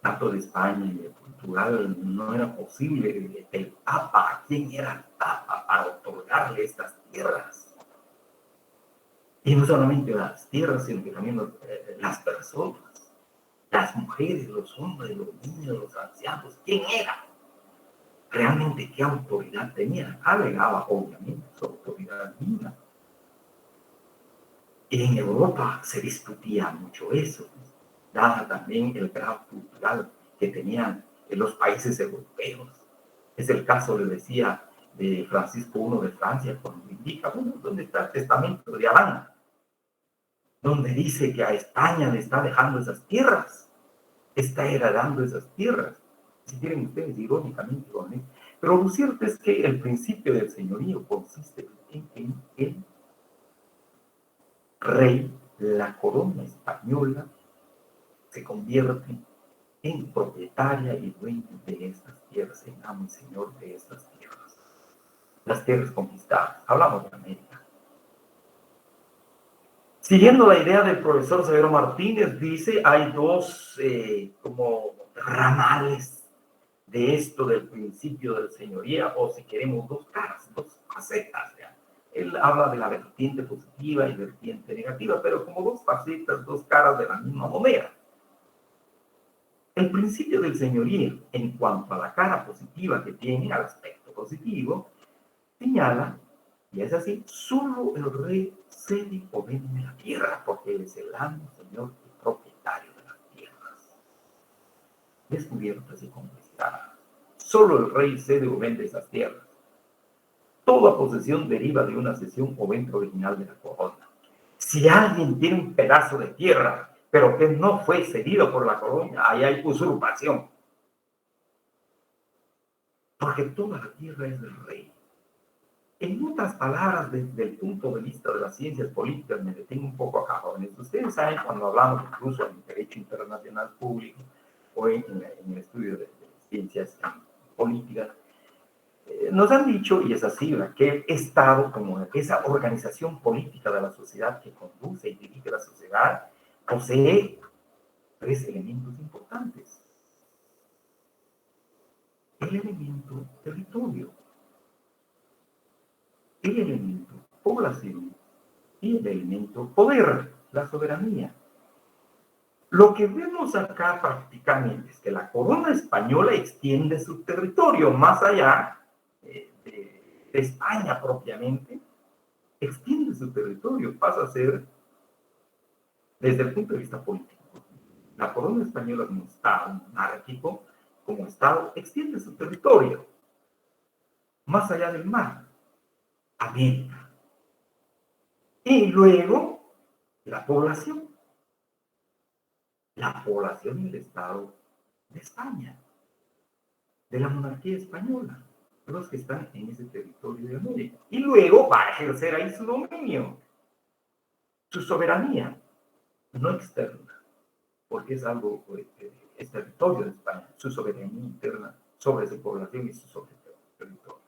Tanto de España y de Portugal no era posible el Papa, ¿quién era el Papa para otorgarle estas tierras? Y no solamente las tierras, sino que también las personas, las mujeres, los hombres, los niños, los ancianos, ¿quién era? Realmente, ¿qué autoridad tenía? Alegaba, obviamente, su autoridad divina. Y en Europa se discutía mucho eso, dada también el grado cultural que tenían en los países europeos. Es el caso, le decía, de Francisco I de Francia, cuando indica, bueno, ¿dónde está el testamento de Adán? Donde dice que a España le está dejando esas tierras, está heredando esas tierras. Si quieren ustedes, irónicamente, pero lo cierto es que el principio del señorío consiste en que el rey, la corona española, se convierte en propietaria y dueño de estas tierras, en amo y señor de estas tierras. Las tierras conquistadas. Hablamos de América. Siguiendo la idea del profesor Severo Martínez, dice, hay dos como ramales de esto del principio del señoría, o si queremos dos caras, dos facetas. ¿Ya? Él habla de la vertiente positiva y vertiente negativa, pero como dos facetas, dos caras de la misma moneda. El principio del señoría, en cuanto a la cara positiva que tiene, al aspecto positivo, señala, y es así, solo el rey cede o vende la tierra, porque él es el amo, señor y propietario de las tierras. Descubiertas y conquistadas. Solo el rey cede o vende esas tierras. Toda posesión deriva de una cesión o venta original de la corona. Si alguien tiene un pedazo de tierra, pero que no fue cedido por la corona, ahí hay usurpación. Porque toda la tierra es del rey. En otras palabras, desde el punto de vista de las ciencias políticas, me detengo un poco acá, jóvenes. Ustedes saben, cuando hablamos incluso en derecho internacional público o en el estudio de ciencias políticas, nos han dicho, y es así, que el Estado, como esa organización política de la sociedad que conduce y dirige la sociedad, posee tres elementos importantes. El elemento territorio, el elemento población y el elemento poder, la soberanía. Lo que vemos acá prácticamente es que la corona española extiende su territorio más allá de España propiamente, extiende su territorio, pasa a ser, desde el punto de vista político, la corona española como Estado monárquico, como Estado, extiende su territorio más allá del mar, América. Y luego, la población del Estado de España, de la monarquía española, los que están en ese territorio de América. Y luego va a ejercer ahí su dominio, su soberanía. no externa, porque es algo, es territorio de España, su soberanía interna sobre su población y su territorio.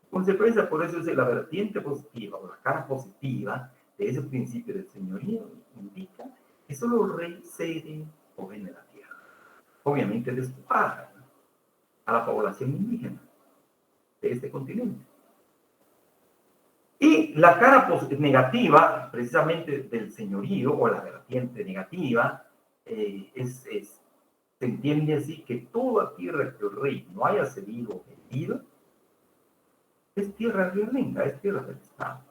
Consecuencia, por eso es la vertiente positiva o la cara positiva de ese principio del señorío, indica que solo el rey cede o vende la tierra. Obviamente despoja a la población indígena de este continente. Y la cara negativa, precisamente del señorío, o la vertiente negativa, se entiende así que toda tierra que el rey no haya cedido o vendido es tierra realenga, es tierra del Estado.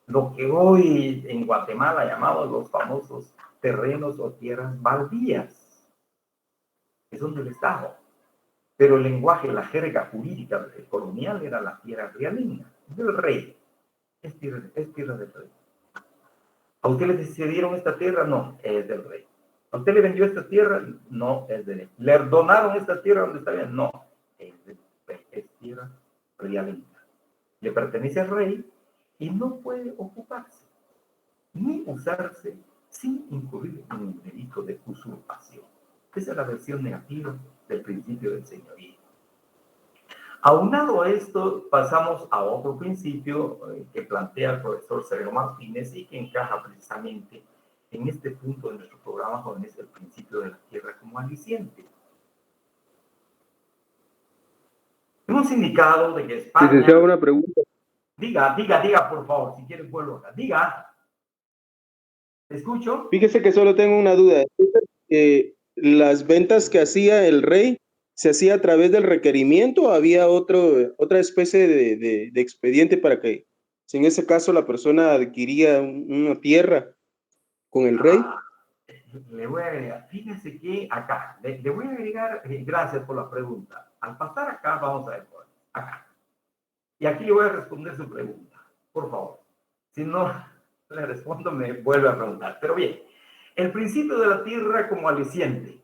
Lo que hoy en Guatemala llamamos los famosos terrenos o tierras baldías, que son del Estado. Pero el lenguaje, la jerga jurídica colonial era la tierra realenga, del rey. Es tierra del rey. ¿A usted le cedieron esta tierra? No, es del rey. ¿A usted le vendió esta tierra? No, es del rey. ¿Le donaron esta tierra donde está bien? No, es del rey. Es tierra realenga. Le pertenece al rey y no puede ocuparse ni usarse sin incurrir en un delito de usurpación. Esa es la versión negativa del principio del señorío. Aunado a esto, pasamos a otro principio que plantea el profesor Sergio Martínez y que encaja precisamente en este punto de nuestro programa, donde es el principio de la tierra como aliciente. Hemos indicado de que España... Si desea una pregunta. Diga, por favor, si quiere vuelvo acá. Diga. ¿Te escucho? Fíjese que solo tengo una duda. ¿Las ventas que hacía el rey se hacía a través del requerimiento o había otra especie de expediente para que, si en ese caso la persona adquiría una tierra con el rey? Le voy a agregar, fíjese que acá, le voy a agregar, gracias por la pregunta. Al pasar acá, vamos a ver, acá. Y aquí le voy a responder su pregunta, por favor. Si no le respondo, me vuelve a preguntar. Pero bien, el principio de la tierra como aliciente.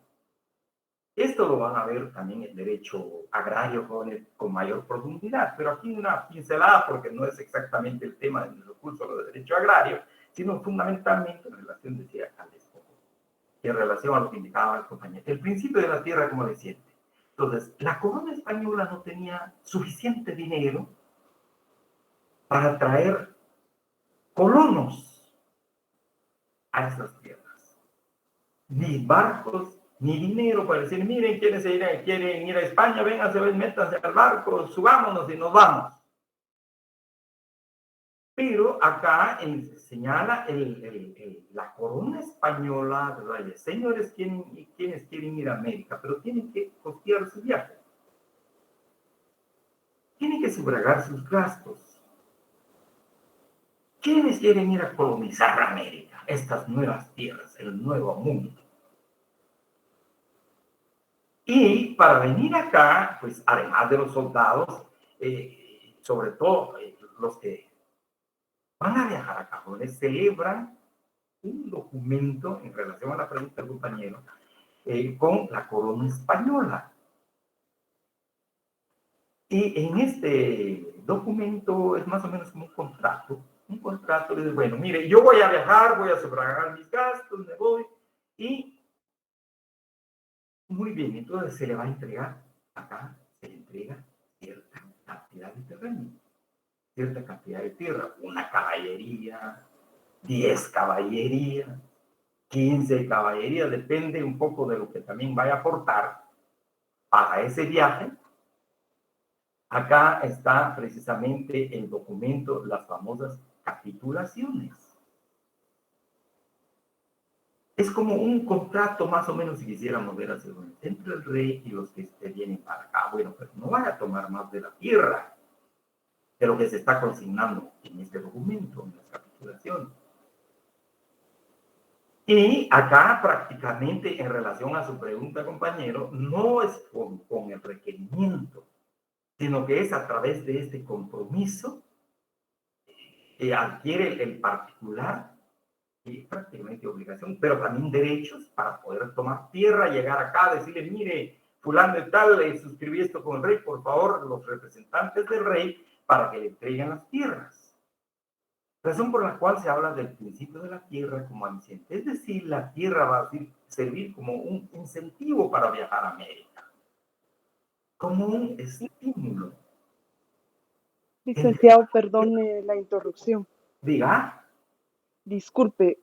Esto lo van a ver también en derecho agrario con mayor profundidad, pero aquí una pincelada porque no es exactamente el tema de nuestro curso de derecho agrario, sino fundamentalmente en relación, decía, al despojo, y en relación a lo que indicaba el compañero. El principio de la tierra como aliciente. Entonces, la corona española no tenía suficiente dinero para traer colonos a esas tierras. Ni barcos, ni dinero para decir, miren, quieren ir a España, vénganse, métanse al barco, subámonos y nos vamos. Pero acá señala la corona española, ¿verdad? Señores, quienes quieren ir a América, pero tienen que costear su viaje. Tienen que sufragar sus gastos. ¿Quiénes quieren ir a colonizar América? Estas nuevas tierras, el nuevo mundo. Y para venir acá, pues además de los soldados, sobre todo los que van a viajar acá, jóvenes, celebran un documento en relación a la pregunta del compañero con la corona española. Y en este documento es más o menos como un contrato de, bueno, mire, yo voy a viajar, voy a sufragar mis gastos, me voy, y muy bien, entonces se le va a entregar, acá se le entrega cierta cantidad de terreno, cierta cantidad de tierra, una caballería, 10 caballerías, 15 caballerías, depende un poco de lo que también vaya a aportar para ese viaje. Acá está precisamente el documento, las famosas capitulaciones. Es como un contrato más o menos, si quisiéramos ver así, entre el rey y los que vienen para acá. Bueno, pues no van a tomar más de la tierra, de lo que se está consignando en este documento, en las capitulaciones. Y acá prácticamente en relación a su pregunta, compañero, no es con el requerimiento, sino que es a través de este compromiso que adquiere el particular y prácticamente obligación, pero también derechos para poder tomar tierra, llegar acá, decirle, mire, fulano de tal, suscribí esto con el rey, por favor, los representantes del rey, para que le entreguen las tierras. razón por la cual se habla del principio de la tierra como aliciente. Es decir, la tierra va a servir como un incentivo para viajar a América, como un estímulo. Licenciado, perdone la interrupción. Diga. Disculpe,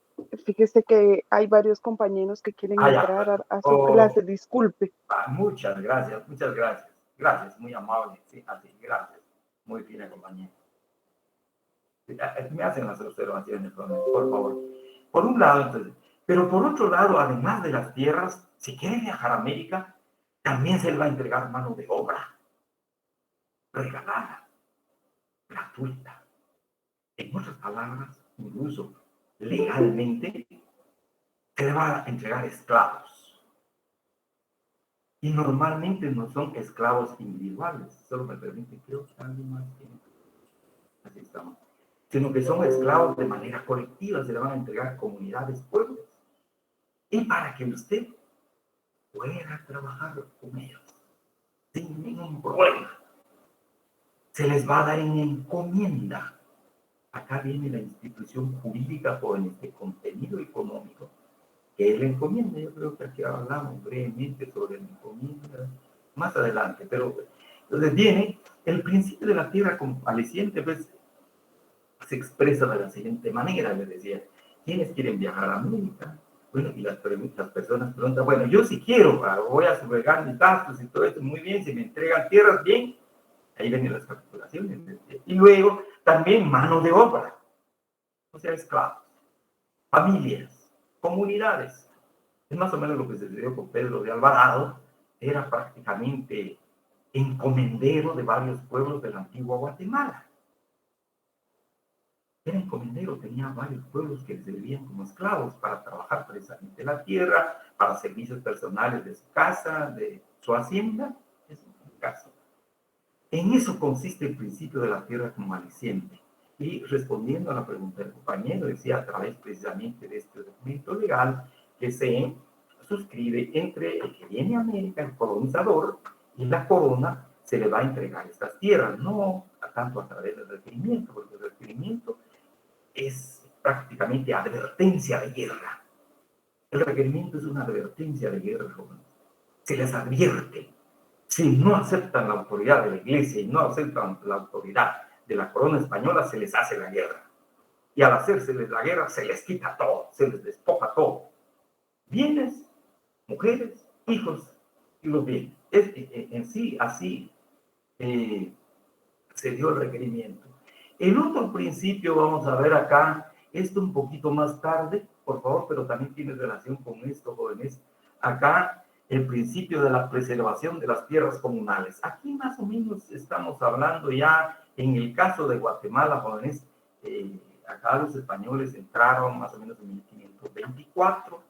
fíjese que hay varios compañeros que quieren entrar a su clase. Disculpe. Muchas gracias, muchas gracias. Gracias, muy amable. Sí, así, gracias. Muy bien, compañero. Me hacen las observaciones, por favor. Por un lado, entonces, pero por otro lado, además de las tierras, si quiere viajar a América, también se le va a entregar mano de obra regalada, gratuita. En otras palabras, incluso legalmente, se le va a entregar esclavos. Y normalmente no son esclavos individuales, solo me permite, creo que alguien más tiene. Así estamos. Sino que son esclavos de manera colectiva, se le van a entregar comunidades, pueblos. Y para que usted pueda trabajar con ellos sin ningún problema, se les va a dar en encomienda. Acá viene la institución jurídica con este contenido económico, que es la encomienda. Yo creo que aquí hablamos brevemente sobre la encomienda más adelante, pero entonces viene el principio de la tierra como aliciente, pues se expresa de la siguiente manera. Les decía, ¿quiénes quieren viajar a América? Bueno, y las personas preguntan, bueno, yo sí quiero, voy a subrogar mis gastos y todo esto, muy bien, si me entregan tierras, bien. Ahí vienen las calculaciones. Y luego también mano de obra, o sea, esclavos, familias, comunidades. Es más o menos lo que se dio con Pedro de Alvarado, era prácticamente encomendero de varios pueblos de la antigua Guatemala. Era encomendero, tenía varios pueblos que le servían como esclavos para trabajar precisamente la tierra, para servicios personales de su casa, de su hacienda, es un caso. En eso consiste el principio de la tierra como aliciente. Y respondiendo a la pregunta del compañero, decía a través precisamente de este documento legal que se suscribe entre el que viene a América, el colonizador, y la corona se le va a entregar estas tierras, no tanto a través del requerimiento, porque el requerimiento es prácticamente advertencia de guerra. El requerimiento es una advertencia de guerra, jóvenes. Se les advierte. Si no aceptan la autoridad de la iglesia y no aceptan la autoridad de la corona española, se les hace la guerra. Y al hacérseles la guerra, se les quita todo, se les despoja todo. Bienes, mujeres, hijos y los bienes. En sí, así se dio el requerimiento. El otro principio, vamos a ver acá, esto un poquito más tarde, por favor, pero también tiene relación con esto, jóvenes. Acá, el principio de la preservación de las tierras comunales. Aquí más o menos estamos hablando ya, en el caso de Guatemala, jóvenes, acá los españoles entraron más o menos en 1524,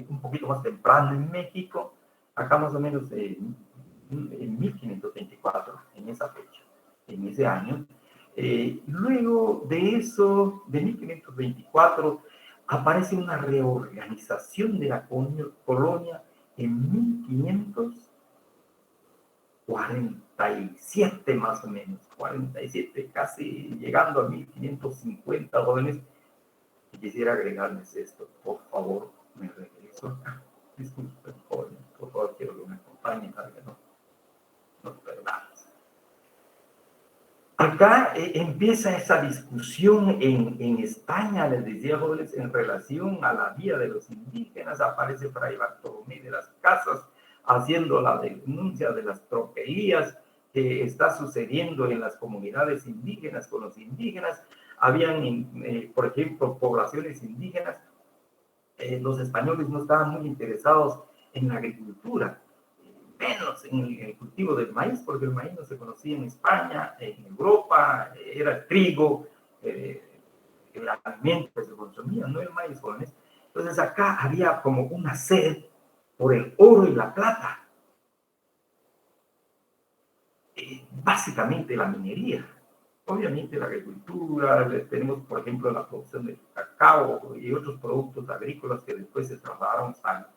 un poquito más temprano en México, acá más o menos en 1524, en esa fecha, en ese año. Luego de eso, de 1524, aparece una reorganización de la colonia en 1547 más o menos, 47, casi llegando a 1550, jóvenes. Y quisiera agregarles esto, por favor, me regreso acá. Disculpen, jóvenes, por favor, quiero que me acompañen para que no perdamos. Acá empieza esa discusión en España, les decía, jóvenes, en relación a la vía de los indígenas. Aparece Fray Bartolomé de las Casas haciendo la denuncia de las tropelías que está sucediendo en las comunidades indígenas con los indígenas. Habían, por ejemplo, poblaciones indígenas. Los españoles no estaban muy interesados en la agricultura, menos en el cultivo del maíz, porque el maíz no se conocía en España, en Europa, era el trigo, el alimento que se consumía, no el maíz, jóvenes. Entonces acá había como una sed por el oro y la plata. Básicamente la minería. Obviamente la agricultura, tenemos por ejemplo la producción de cacao y otros productos agrícolas que después se trasladaron a España.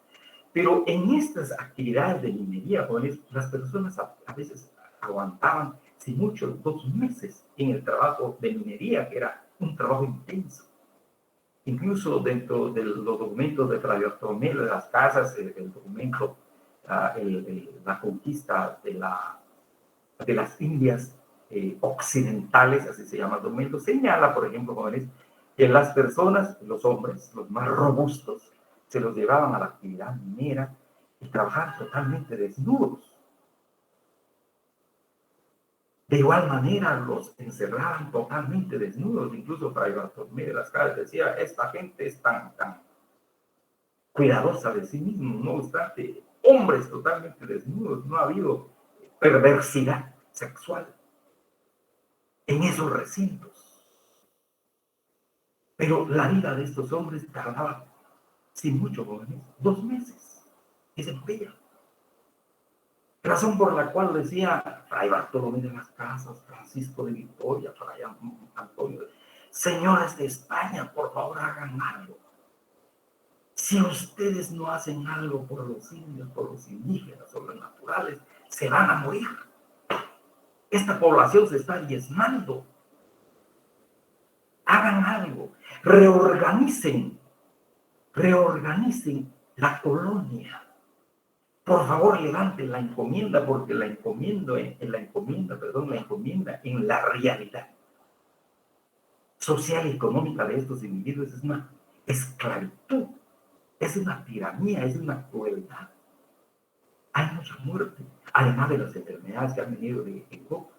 Pero en estas actividades de minería, jóvenes, las personas a veces aguantaban, si mucho, 2 meses en el trabajo de minería, que era un trabajo intenso. Incluso dentro de los documentos de Fray Bartolomé de las Casas, el documento, la conquista de las Indias occidentales, así se llama el documento, señala, por ejemplo, jóvenes, que las personas, los hombres, los más robustos, se los llevaban a la actividad minera y trabajaban totalmente desnudos. De igual manera, los encerraban totalmente desnudos. Incluso Fray Bartolomé de las Casas decía, esta gente es tan cuidadosa de sí mismo, no obstante, hombres totalmente desnudos, no ha habido perversidad sexual en esos recintos. Pero la vida de estos hombres tardaba, sin mucho, jóvenes, 2 meses y se morían. Razón por la cual decía Fray Bartolomé de las Casas, Francisco de Vitoria, Fray Antonio, señores de España, por favor hagan algo. Si ustedes no hacen algo por los indios, por los indígenas, por los naturales, se van a morir. Esta población se está diezmando. Hagan algo, reorganicen la colonia. Por favor, levanten la encomienda, porque la encomienda en la realidad social y económica de estos individuos es una esclavitud, es una tiranía, es una crueldad. Hay mucha muerte, además de las enfermedades que han venido de Europa.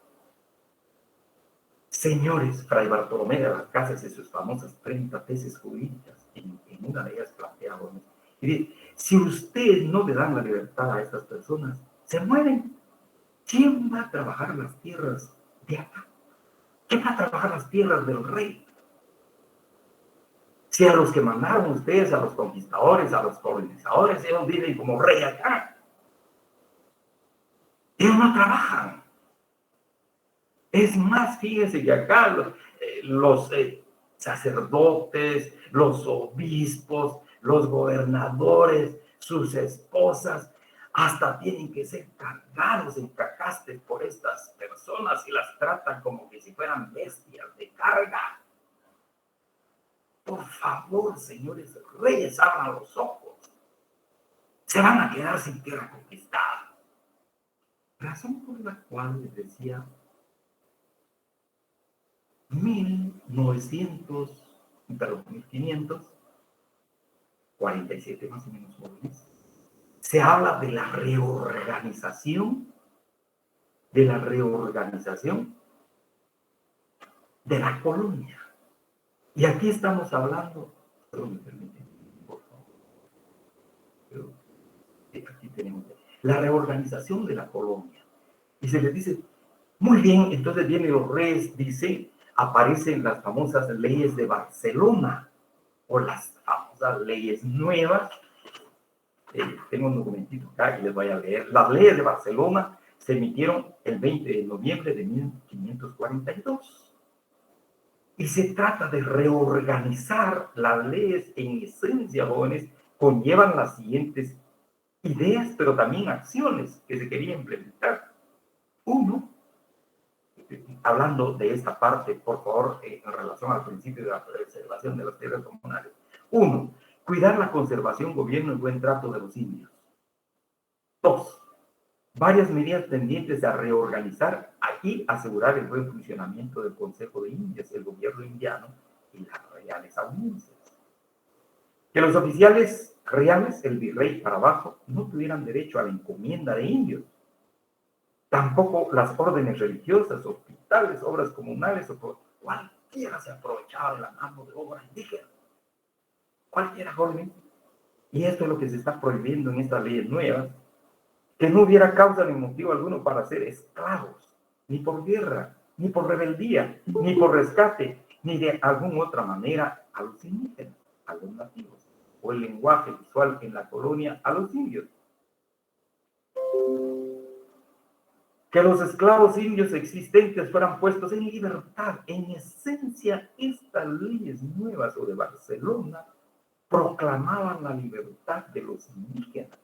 Señores, Fray Bartolomé de las Casas y sus famosas 30 tesis jurídicas, en una de ellas plantea, y dice, si ustedes no le dan la libertad a estas personas, se mueren. ¿Quién va a trabajar las tierras de acá? ¿Quién va a trabajar las tierras del rey? Si a los que mandaron ustedes, a los conquistadores, a los colonizadores, ellos viven como rey acá. Ellos no trabajan. Es más, fíjense que acá los sacerdotes, los obispos, los gobernadores, sus esposas, hasta tienen que ser cargados en cacastes por estas personas y las tratan como que si fueran bestias de carga. Por favor, señores reyes, abran los ojos. Se van a quedar sin tierra conquistada. Razón por la cual les decía 1547 más o menos jóvenes, se habla de la reorganización de la colonia. Y aquí estamos hablando, perdón, me permiten, por favor. Aquí tenemos la reorganización de la colonia. Y se les dice, muy bien, entonces vienen los reyes, dice, aparecen las famosas leyes de Barcelona, o las famosas leyes nuevas. Tengo un documentito acá que les voy a leer. Las leyes de Barcelona se emitieron el 20 de noviembre de 1542. Y se trata de reorganizar las leyes. En esencia, jóvenes, conllevan las siguientes ideas, pero también acciones que se querían implementar. Uno, hablando de esta parte, por favor, en relación al principio de la preservación de las tierras comunales. Uno, cuidar la conservación, gobierno y buen trato de los indios. Dos, varias medidas tendientes a reorganizar y asegurar el buen funcionamiento del Consejo de Indias, el gobierno indiano y las reales audiencias. Que los oficiales reales, el virrey para abajo, no tuvieran derecho a la encomienda de indios. Tampoco las órdenes religiosas, hospitales, obras comunales, o cualquiera se aprovechaba de la mano de obra indígena. Cualquiera, joven. Y esto es lo que se está prohibiendo en estas leyes nuevas, que no hubiera causa ni motivo alguno para ser esclavos, ni por guerra, ni por rebeldía, ni por rescate, ni de alguna otra manera a los indígenas, a los nativos, o el lenguaje visual en la colonia a los indios. Que los esclavos indios existentes fueran puestos en libertad. En esencia, estas leyes nuevas o de Barcelona proclamaban la libertad de los indígenas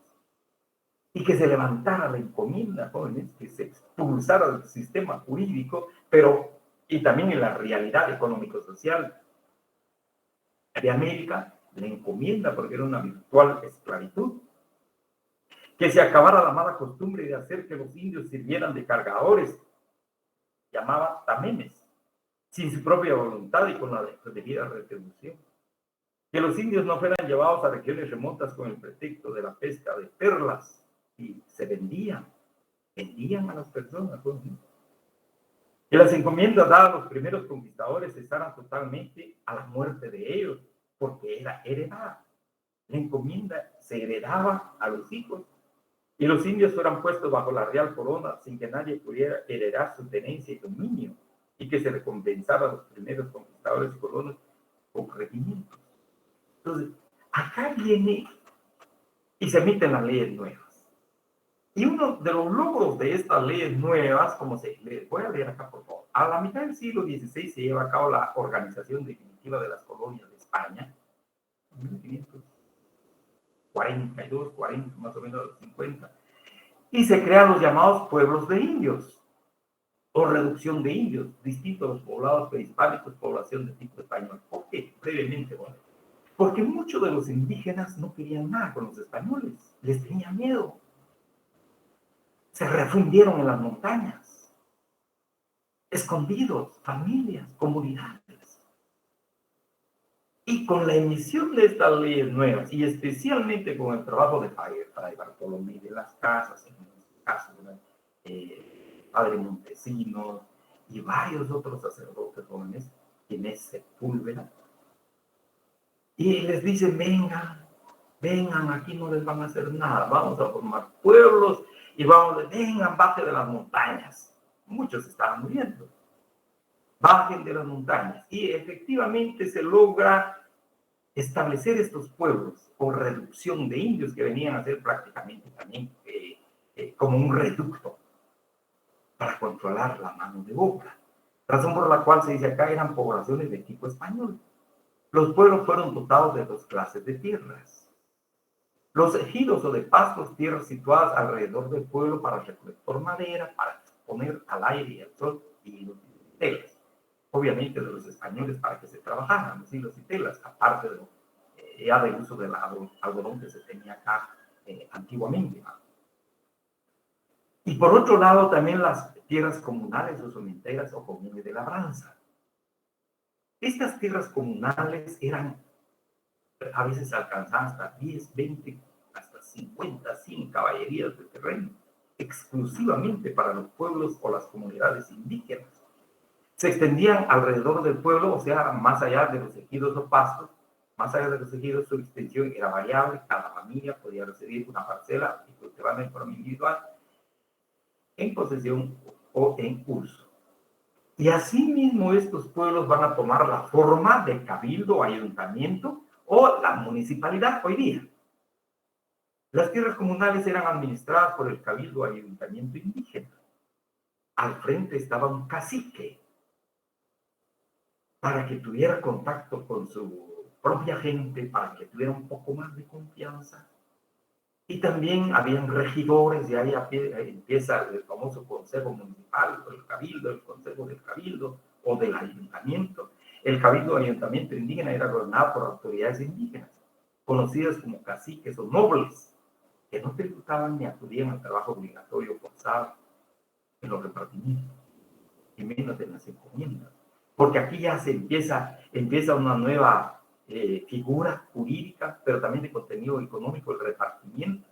y que se levantara la encomienda, jóvenes, que se expulsara del sistema jurídico, pero y también en la realidad económico-social de América, le encomienda, porque era una virtual esclavitud, que se acabara la mala costumbre de hacer que los indios sirvieran de cargadores, llamaba tamemes, sin su propia voluntad y con la debida retribución. Que los indios no fueran llevados a regiones remotas con el pretexto de la pesca de perlas y se vendían a las personas. ¿No? Que las encomiendas dadas a los primeros conquistadores cesaran totalmente a la muerte de ellos, porque era heredada. La encomienda se heredaba a los hijos y los indios fueran puestos bajo la real corona sin que nadie pudiera heredar su tenencia y dominio, y que se recompensara a los primeros conquistadores y colonos con regimientos. Entonces, acá viene y se emiten las leyes nuevas. Y uno de los logros de estas leyes nuevas, como les voy a leer acá por favor, a la mitad del siglo XVI se lleva a cabo la organización definitiva de las colonias de España, en 1542, 40, más o menos 50, y se crean los llamados pueblos de indios, o reducción de indios, distintos a los poblados prehispánicos, población de tipo español. ¿Por qué? Brevemente, bueno, porque muchos de los indígenas no querían nada con los españoles, les tenía miedo. Se refundieron en las montañas, escondidos, familias, comunidades. Y con la emisión de estas leyes nuevas, y especialmente con el trabajo de Fray Bartolomé de las Casas, en este caso, Padre Montesinos, y varios otros sacerdotes jóvenes, Inés Sepúlveda, y les dicen, vengan, aquí no les van a hacer nada, vamos a formar pueblos, y vengan, bajen de las montañas. Muchos estaban muriendo. Bajen de las montañas. Y efectivamente se logra establecer estos pueblos con reducción de indios que venían a ser prácticamente también como un reducto para controlar la mano de obra. Razón por la cual se dice acá eran poblaciones de tipo español. Los pueblos fueron dotados de dos clases de tierras. Los ejidos o de pastos, tierras situadas alrededor del pueblo para recolectar madera, para exponer al aire y al sol, y los telas. Obviamente de los españoles para que se trabajaran los hilos y telas, aparte de, ya del uso del algodón que se tenía acá antiguamente. Y por otro lado también las tierras comunales o somenteras o comunes de labranza. Estas tierras comunales eran, a veces alcanzaban hasta 10, 20, hasta 50, 100 caballerías de terreno, exclusivamente para los pueblos o las comunidades indígenas. Se extendían alrededor del pueblo, o sea, más allá de los ejidos o pastos, más allá de los ejidos, su extensión era variable, cada familia podía recibir una parcela y cultivarla en forma individual, en posesión o en uso. Y asimismo estos pueblos van a tomar la forma de cabildo, ayuntamiento o la municipalidad hoy día. Las tierras comunales eran administradas por el cabildo o ayuntamiento indígena. Al frente estaba un cacique para que tuviera contacto con su propia gente, para que tuviera un poco más de confianza. Y también habían regidores, y ahí empieza el famoso consejo municipal, el cabildo, el consejo del cabildo o del ayuntamiento. El cabildo o ayuntamiento indígena era gobernado por autoridades indígenas, conocidas como caciques o nobles, que no tributaban ni acudían al trabajo obligatorio forzado en los repartimientos, y menos en las encomiendas. Porque aquí ya se empieza una nueva figura jurídica, pero también de contenido económico, el repartimiento,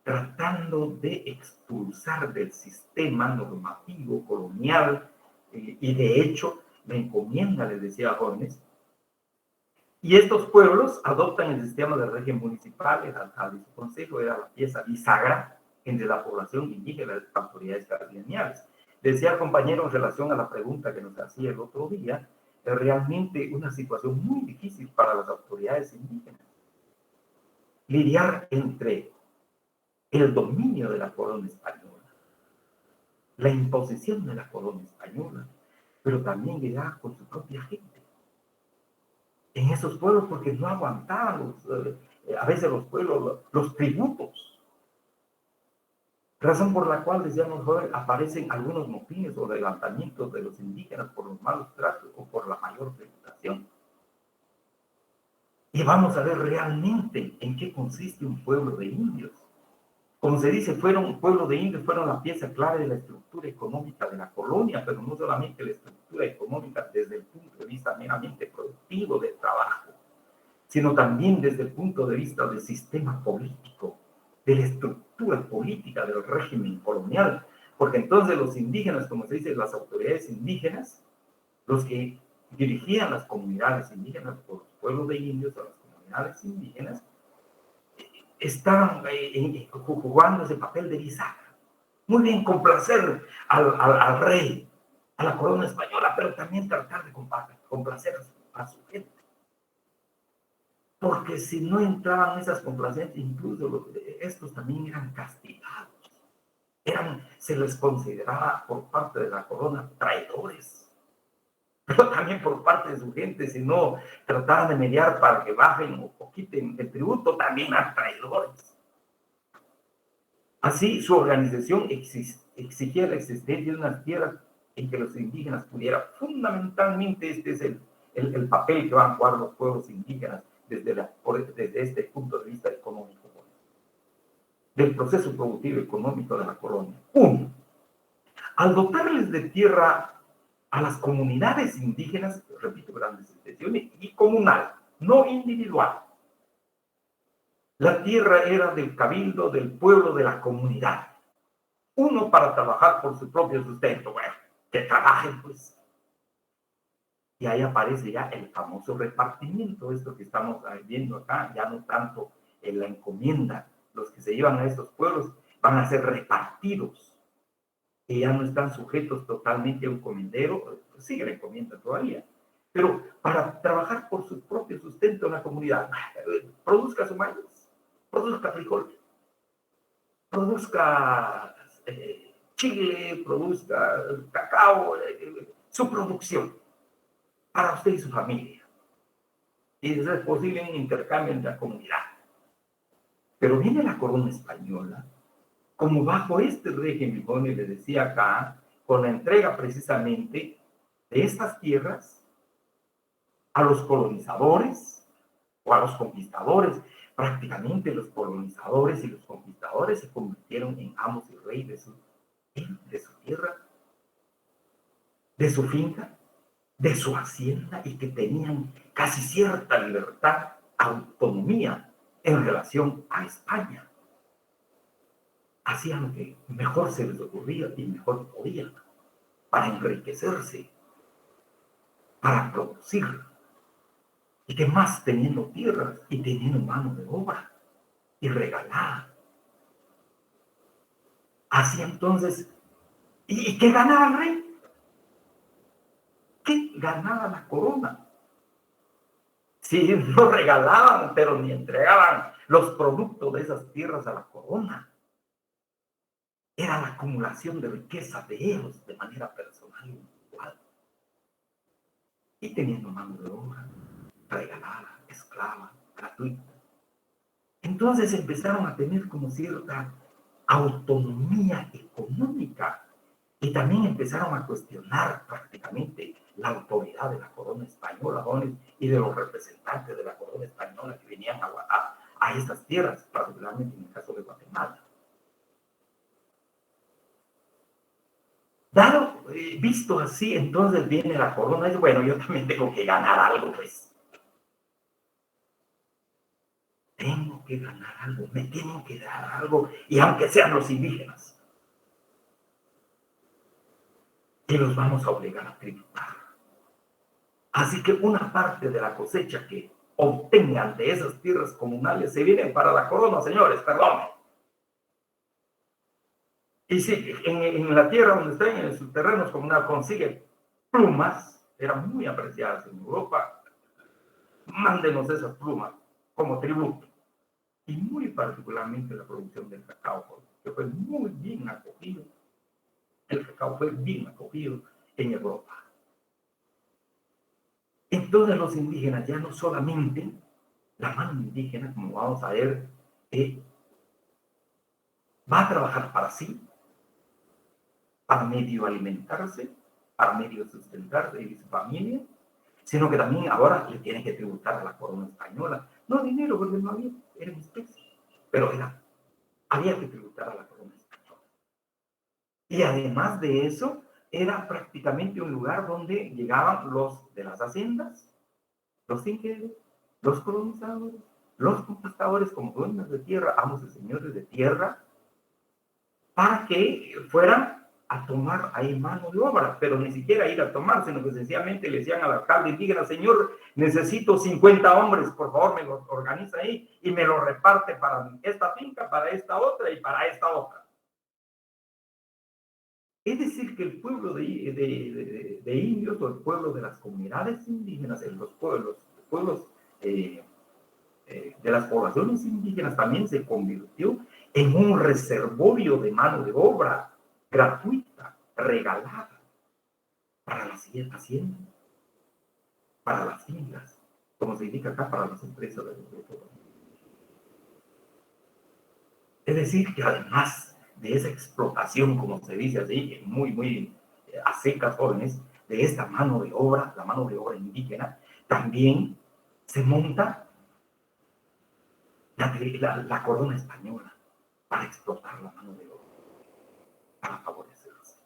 tratando de expulsar del sistema normativo colonial y de hecho la encomienda, les decía a jóvenes, y estos pueblos adoptan el sistema de régimen municipal, el alcalde y su consejo era la pieza bisagra entre la población indígena y las autoridades cardinales. Decía el compañero en relación a la pregunta que nos hacía el otro día, es realmente una situación muy difícil para las autoridades indígenas. Lidiar entre el dominio de la corona española, la imposición de la corona española, pero también lidiar con su propia gente. En esos pueblos, porque no aguantaban a veces los pueblos, los tributos. razón por la cual, decíamos, aparecen algunos motines o adelantamientos de los indígenas por los malos tratos o por la mayor tributación. Y vamos a ver realmente en qué consiste un pueblo de indios. Como se dice, un pueblo de indios fueron la pieza clave de la estructura económica de la colonia, pero no solamente la estructura económica desde el punto de vista meramente productivo del trabajo, sino también desde el punto de vista del sistema político, de la estructura política del régimen colonial, porque entonces los indígenas, como se dice, las autoridades indígenas, los que dirigían las comunidades indígenas o los pueblos de indios o las comunidades indígenas, estaban jugando ese papel de bisagra. Muy bien, complacer al rey, a la corona española, pero también tratar de complacer a su gente. Porque si no entraban esas complacencias, incluso estos también eran castigados. Se les consideraba por parte de la corona traidores. Pero también por parte de su gente, si no trataban de mediar para que bajen o quiten el tributo, también eran traidores. Así, su organización exigía la existencia de unas tierras en que los indígenas pudieran. Fundamentalmente, este es el papel que van a jugar los pueblos indígenas desde este punto de vista económico, del proceso productivo económico de la colonia. Uno, al dotarles de tierra a las comunidades indígenas, repito, grandes extensiones, y comunal, no individual. La tierra era del cabildo, del pueblo, de la comunidad. Uno para trabajar por su propio sustento. Bueno, que trabajen, pues. Y ahí aparece ya el famoso repartimiento, esto que estamos viendo acá, ya no tanto en la encomienda. Los que se llevan a estos pueblos van a ser repartidos, que ya no están sujetos totalmente a un encomendero, sigue la encomienda todavía, pero para trabajar por su propio sustento en la comunidad, produzca su maíz, produzca frijol, produzca chile, produzca cacao, su producción, para usted y su familia. Y eso es posible en intercambio en la comunidad. Pero viene la corona española, como bajo este régimen, como les decía acá, con la entrega precisamente de estas tierras a los colonizadores o a los conquistadores. Prácticamente los colonizadores y los conquistadores se convirtieron en amos y reyes de su tierra, de su finca, de su hacienda, y que tenían casi cierta libertad, autonomía en relación a España. Hacían lo que mejor se les ocurría y mejor podían para enriquecerse, para producir, y que más teniendo tierras y teniendo mano de obra y regalada. Así entonces, ¿y qué ganaba el rey? ¿Qué ganaba la corona? Si no regalaban, pero ni entregaban los productos de esas tierras a la corona. Era la acumulación de riqueza de ellos de manera personal y individual. Y teniendo mano de obra, regalada, esclava, gratuita. Entonces empezaron a tener como cierta autonomía económica, y también empezaron a cuestionar prácticamente la autoridad de la corona española y de los representantes de la corona española que venían a estas tierras, particularmente en el caso de Guatemala. Dado, visto así, entonces viene la corona y bueno, yo también tengo que ganar algo, pues. Tengo que ganar algo, me tienen que dar algo, y aunque sean los indígenas, que los vamos a obligar a tributar. Así que una parte de la cosecha que obtengan de esas tierras comunales se vienen para la corona, señores, perdón. Y si en la tierra donde estén, en sus terrenos comunales, consiguen plumas, eran muy apreciadas en Europa, mándenos esas plumas como tributo. Y muy particularmente la producción del cacao, que fue muy bien acogido. El cacao fue bien acogido en Europa. Entonces los indígenas, ya no solamente la mano indígena, como vamos a ver, va a trabajar para sí, para medio alimentarse, para medio sustentarse y su familia, sino que también ahora le tiene que tributar a la corona española. No dinero, porque no había, era en especie, pero había que tributar a la corona española. Y además de eso, era prácticamente un lugar donde llegaban los de las haciendas, los inquietos, los colonizadores, los conquistadores como dueños de tierra, amos y señores de tierra, para que fueran a tomar ahí mano de obra, pero ni siquiera ir a tomar, sino que sencillamente le decían al alcalde indígena: señor, necesito 50 hombres, por favor, me los organiza ahí y me los reparte para esta finca, para esta otra y para esta otra. Es decir, que el pueblo de indios, o el pueblo de las comunidades indígenas, en los pueblos de las poblaciones indígenas, también se convirtió en un reservorio de mano de obra gratuita, regalada, para las haciendas, para las fincas, como se indica acá, para las empresas del grupo. Es decir, que además de esa explotación, como se dice así, muy a secas, jóvenes, de esta mano de obra, la mano de obra indígena, también se monta la corona española para explotar la mano de obra, para favorecerlos.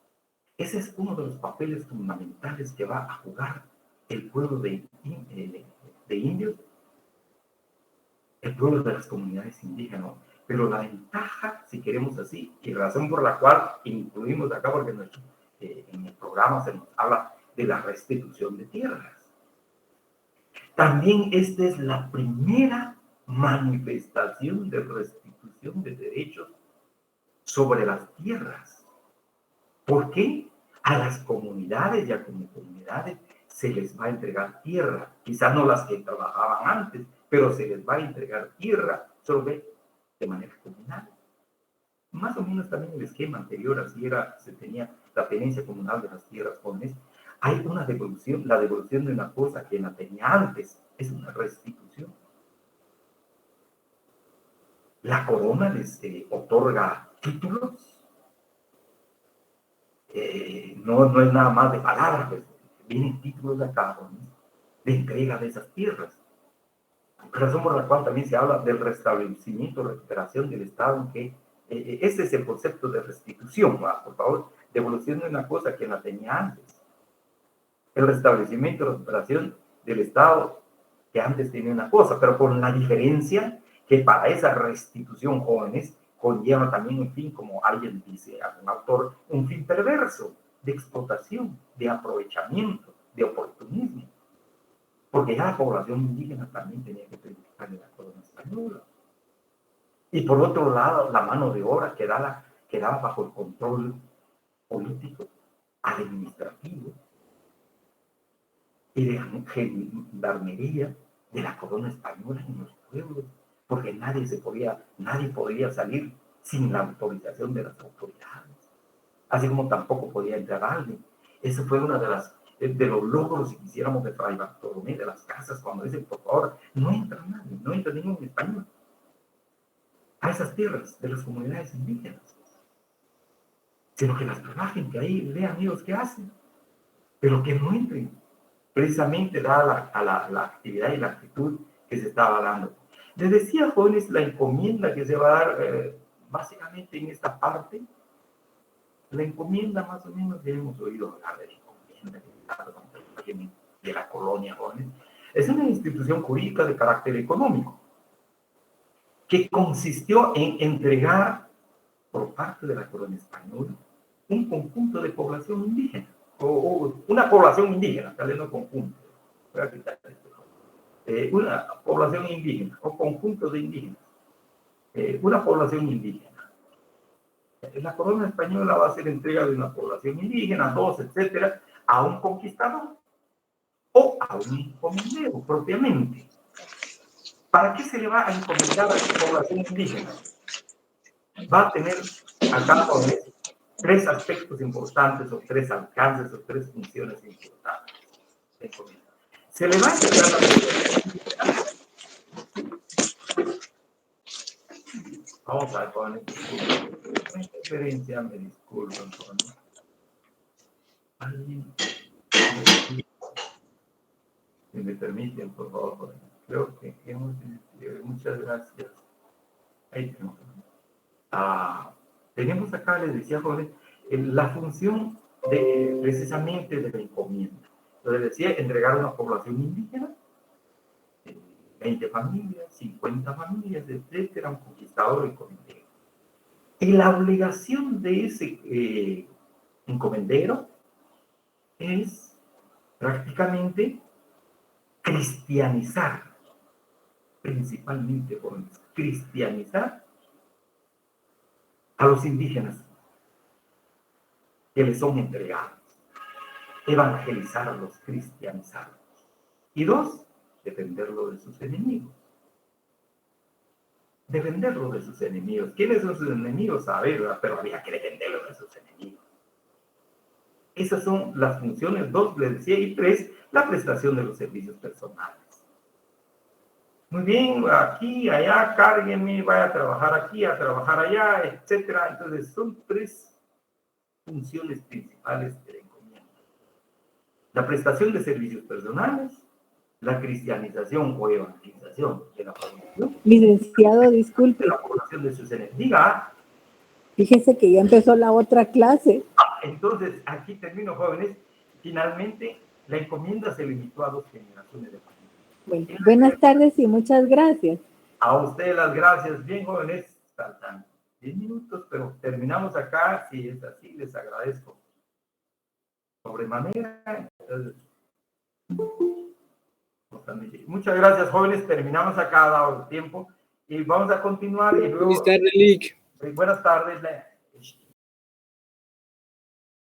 Ese es uno de los papeles fundamentales que va a jugar el pueblo de indios, el pueblo de las comunidades indígenas. Pero la ventaja, si queremos así, y la razón por la cual incluimos acá, porque en el programa se nos habla de la restitución de tierras. También esta es la primera manifestación de restitución de derechos sobre las tierras. ¿Por qué? A las comunidades y a como comunidades se les va a entregar tierra. Quizás no las que trabajaban antes, pero se les va a entregar tierra sobre de manera comunal. Más o menos también el esquema anterior, así se tenía la tenencia comunal de las tierras jóvenes. Hay una devolución, la devolución de una cosa que la tenía antes, es una restitución. La corona les otorga títulos, no es nada más de palabras, pues, vienen títulos de acá, de entrega de esas tierras. Razón por la cual también se habla del restablecimiento, recuperación del Estado, en que ese es el concepto de restitución, ¿va? Por favor, devolución de una cosa que la tenía antes. El restablecimiento, recuperación del Estado que antes tenía una cosa, pero con la diferencia que para esa restitución, jóvenes, conlleva también un fin, como alguien dice, algún autor, un fin perverso, de explotación, de aprovechamiento, de oportunismo. Porque ya la población indígena también tenía que tributar en la corona española. Y por otro lado, la mano de obra quedaba bajo el control político, administrativo y de gendarmería de la corona española en los pueblos, porque nadie podía salir sin la autorización de las autoridades, así como tampoco podía entrar alguien. Esa fue una de los logros, si quisiéramos, de Fray Bartolomé de las Casas, cuando dice: por favor, no entra nadie, no entra ningún español a esas tierras de las comunidades indígenas, sino que las trabajen, que ahí vean ellos qué hacen, pero que no entren, precisamente dada la actividad y la actitud que se estaba dando. Les decía, jóvenes, la encomienda que se va a dar básicamente en esta parte. La encomienda, más o menos, ya hemos oído hablar de la encomienda de la colonia, jóvenes. Es una institución jurídica de carácter económico que consistió en entregar por parte de la colonia española un conjunto de población indígena, o una población indígena, tal vez no conjunto, voy a quitar esto, una población indígena o conjunto de indígenas, una población indígena. La corona española va a hacer entrega de una población indígena, dos, etcétera, a un conquistador o a un encomendero propiamente. ¿Para qué se le va a encomendar a esa población indígena? Va a tener acá tres aspectos importantes, o tres alcances, o tres funciones importantes. Se le va a entregar Vamos a ver, jóvenes. La interferencia, me disculpan, jóvenes. Alguien, si me permiten, por favor, jóvenes. Creo que hemos... muchas gracias. Ahí tenemos. Tenemos acá, les decía, jóvenes, la función precisamente de la encomienda. Entonces decía, entregar a una población indígena, 20 familias, 50 familias, etcétera, un conquistador encomendero. Y la obligación de ese encomendero es prácticamente cristianizar, principalmente jóvenes, cristianizar a los indígenas que les son entregados, evangelizarlos, cristianizarlos. Y 2, defenderlo de sus enemigos. Defenderlo de sus enemigos. ¿Quiénes son sus enemigos? A ver, pero había que defenderlo de sus enemigos. Esas son las funciones 2, les decía, y 3, la prestación de los servicios personales. Muy bien, aquí, allá, cárguenme, vaya a trabajar aquí, a trabajar allá, etcétera. Entonces, son 3 funciones principales de la encomienda. La prestación de servicios personales, la cristianización o evangelización de la población. Licenciado, disculpe. De la población de sus enemigos. Diga. Fíjese que ya empezó la otra clase. Entonces, aquí termino, jóvenes. Finalmente, la encomienda se limitó a 2 generaciones de familias. Bueno, buenas tardes y muchas gracias. A ustedes las gracias. Bien, jóvenes, faltan 10 minutos, pero terminamos acá. Si es así, les agradezco. Sobremanera. Entonces, muchas gracias, jóvenes. Terminamos acá, dado el tiempo. Y vamos a continuar. Y luego, Buenas tardes, Lick. buenas tardes.